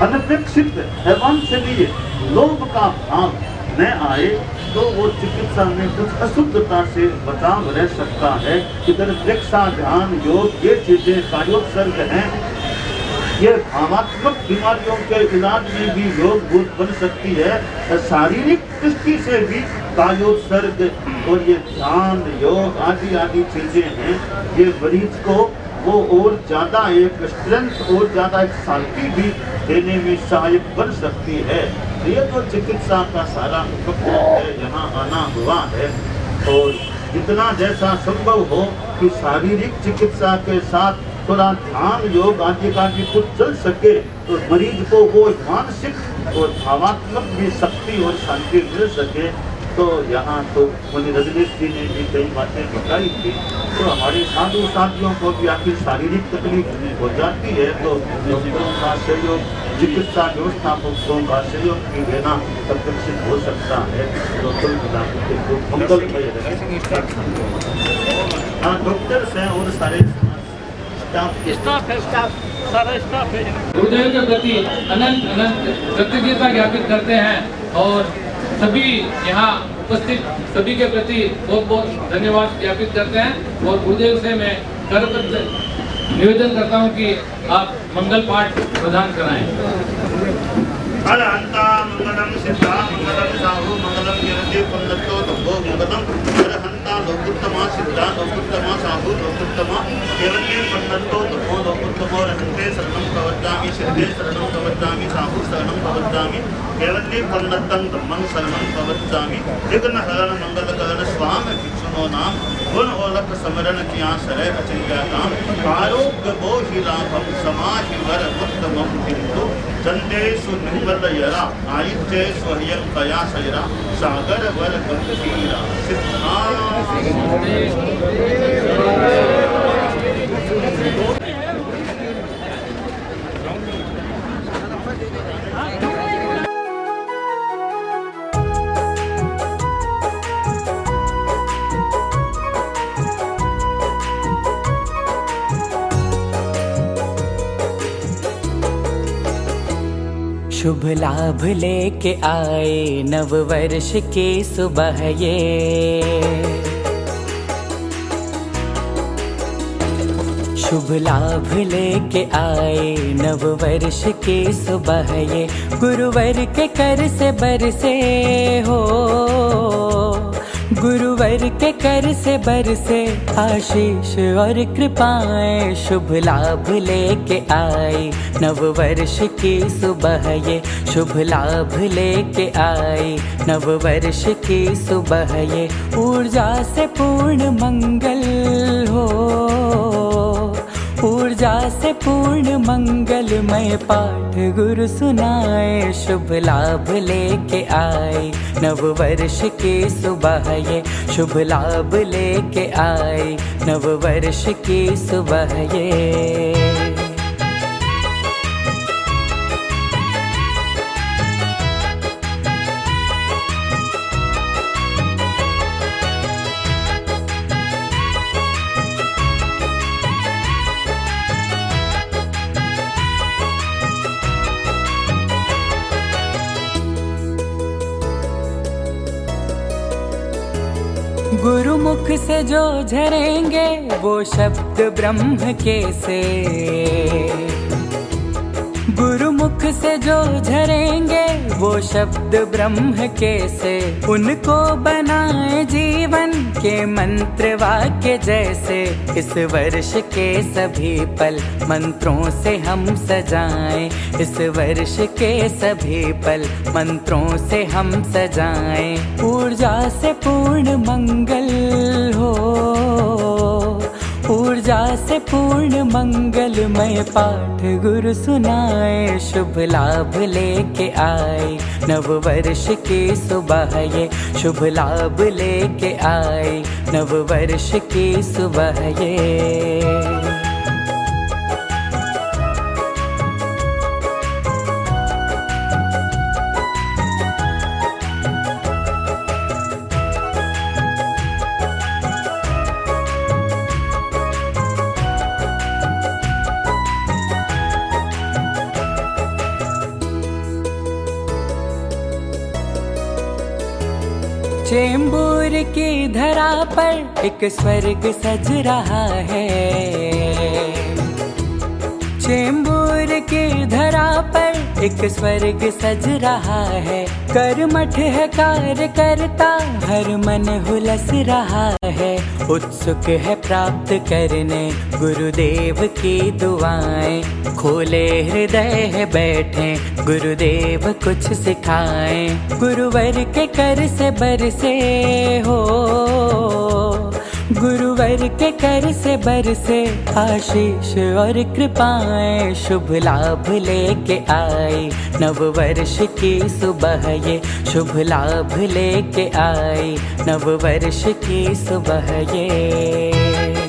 अनपेक्षित अवांछनीय लोभ का भाव न आए, तो वो चिकित्सा में कुछ अशुद्धता से बचाव रह सकता है। इधर दीक्षा, ध्यान, योग, ये चीजें कायोत्सर्ग हैं, ये भावात्मक बीमारियों के इलाज में भी योग भूत बन सकती है। शारीरिक दृष्टि से भी कायोत्सर्ग और ये ध्यान, योग आदि चीजें हैं, ये मरीज को वो और ज्यादा एक स्ट्रेंथ और ज्यादा एक शांति भी देने में सहायक बन सकती है। ये तो चिकित्सा का सारा उपक्रम है, यहाँ आना हुआ है। और जितना जैसा संभव हो कि शारीरिक चिकित्सा के साथ थोड़ा ध्यान, योग आदि का भी कुछ चल सके, तो मरीज को वो मानसिक और भावात्मक भी शक्ति और शांति मिल सके। तो यहाँ तो मुनि रजनीश जी ने भी कई बातें बताई थी। तो हमारे साधु साथियों को भी आखिर शारीरिक तकलीफ हो जाती है, तो डॉक्टरों का सहयोग, चिकित्सा व्यवस्थापकों का सहयोग भी लेना अपेक्षित हो सकता है। तो कुल मिलाकर के मंगलमय रहे। हाँ, डॉक्टर्स हैं और सारे स्टाफ है, सारा स्टाफ है। गुरुदेव के प्रति अनंत अनंत कृतज्ञता ज्ञापित करते हैं और सभी यहाँ उपस्थित सभी के प्रति बहुत बहुत धन्यवाद ज्ञापित करते हैं। और गुरुदेव से मैं करबद्ध निवेदन करता हूँ कि आप मंगल पाठ प्रदान कराएं। मंगलम सिद्धा मंगलम साहु मंगलम गिरते पुण्यतो तभो मंगलम लोका लोकोत्तमा सिद्धा लोकोत्तमा साधु लोकोत्तमा केवल्यं पन्नतो धर्मो लोकोत्तमो रहन्ते शरणं प्रवक्ष्यामि सिद्धे शरणं प्रवक्ष्यामि साधु शरणं प्रवक्ष्यामि केवल्यं पन्नतं धर्मं शरणं प्रवक्ष्यामि विघ्नहरण मंगलकरण स्वामी भिक्षुनो नाम गुण ओलक समरण किया सरे अचर्याताम आरोग्य बोहि लाभम समाहि वर उत्तमम किंतु चंदेषु निंगलयरा आयुध्येषु ह्यं कया शैरा सागर वर गंभीरा सिद्धा शुभ लाभ लेके आए नव वर्ष की सुबह ये, शुभ लाभ लेके आए नव वर्ष की सुबह ये, गुरुवर के कर से बरसे हो, गुरुवर के कर से बरसे आशीष और कृपाएं, शुभ लाभ लेके आई नव वर्ष की सुबह ये, शुभ लाभ लेके आई नव वर्ष की सुबह ये, ऊर्जा से पूर्ण मंगल हो, ऊर्जा से पूर्ण मंगलमय पाठ गुरु सुनाए, शुभ लाभ लेके आई नव वर्ष की सुबह ये, शुभ लाभ लेके आई नव वर्ष की सुबह ये। गुरुमुख से जो झरेंगे वो शब्द ब्रह्म के से, गुरुमुख से जो झरेंगे वो शब्द ब्रह्म के से, उनको बनाए जीवन के मंत्र वाक्य जैसे, इस वर्ष के सभी पल मंत्रों से हम सजाएं, इस वर्ष के सभी पल मंत्रों से हम सजाएं, ऊर्जा से पूर्ण मंगल हो, ऊर्जा से पूर्ण मंगलमय पाठ गुरु सुनाए, शुभ लाभ लेके आई नव वर्ष की सुबह ये, शुभ लाभ लेके आई नव वर्ष की सुबह ये। चेंबूर की धरा पर एक स्वर्ग सज रहा है, चेंबूर की धरा पर एक स्वर्ग सज रहा है, कर्मठ है कार्य करता हर मन हुलस रहा है, उत्सुक है प्राप्त करने गुरुदेव की दुआएं, खोले हृदय है बैठे गुरुदेव कुछ सिखाएं, गुरुवर के कर से बरसे हो, गुरुवर के कर से बरसे आशीष और कृपाएं, शुभ लाभ लेके आई नव वर्ष की सुबह ये, शुभ लाभ लेके आई नव वर्ष की सुबह ये।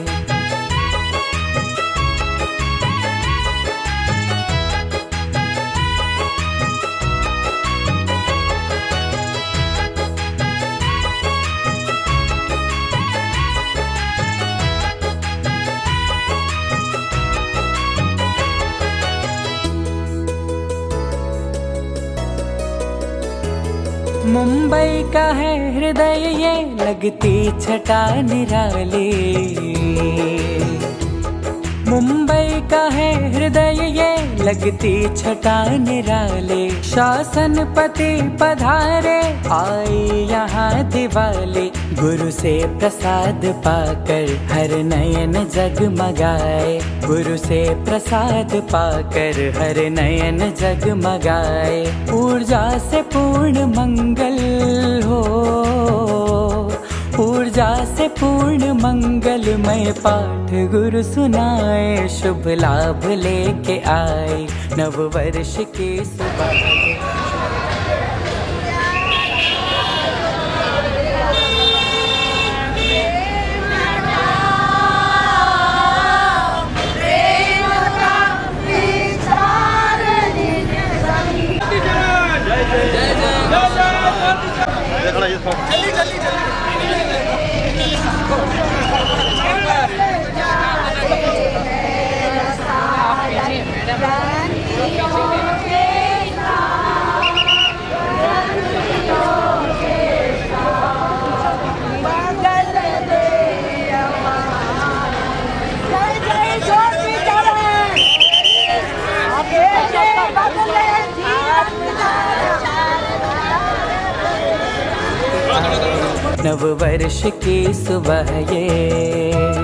मुंबई का है हृदय ये लगती छटा निराली, मुंबई का है हृदय ये लगती छटा निराले। शासन पति पधारे आई यहाँ दिवाली। गुरु से प्रसाद पाकर हर नयन जगमगाए। गुरु से प्रसाद पाकर हर नयन जगमगाए। ऊर्जा से पूर्ण मंगल हो, ऊर्जा से पूर्ण मंगलमय पाठ गुरु सुनाए। शुभ लाभ लेके आए नव वर्ष की सुबह। नव वर्ष की सुबह ये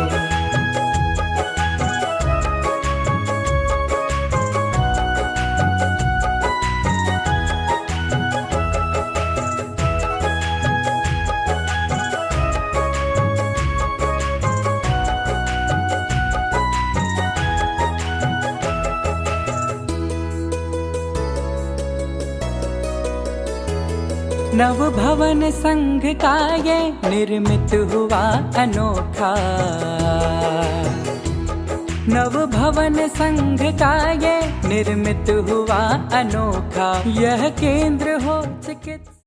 नव भवन संघ का ये निर्मित हुआ अनोखा। नव भवन संघ का ये निर्मित हुआ अनोखा। यह केंद्र हो चिकित्सा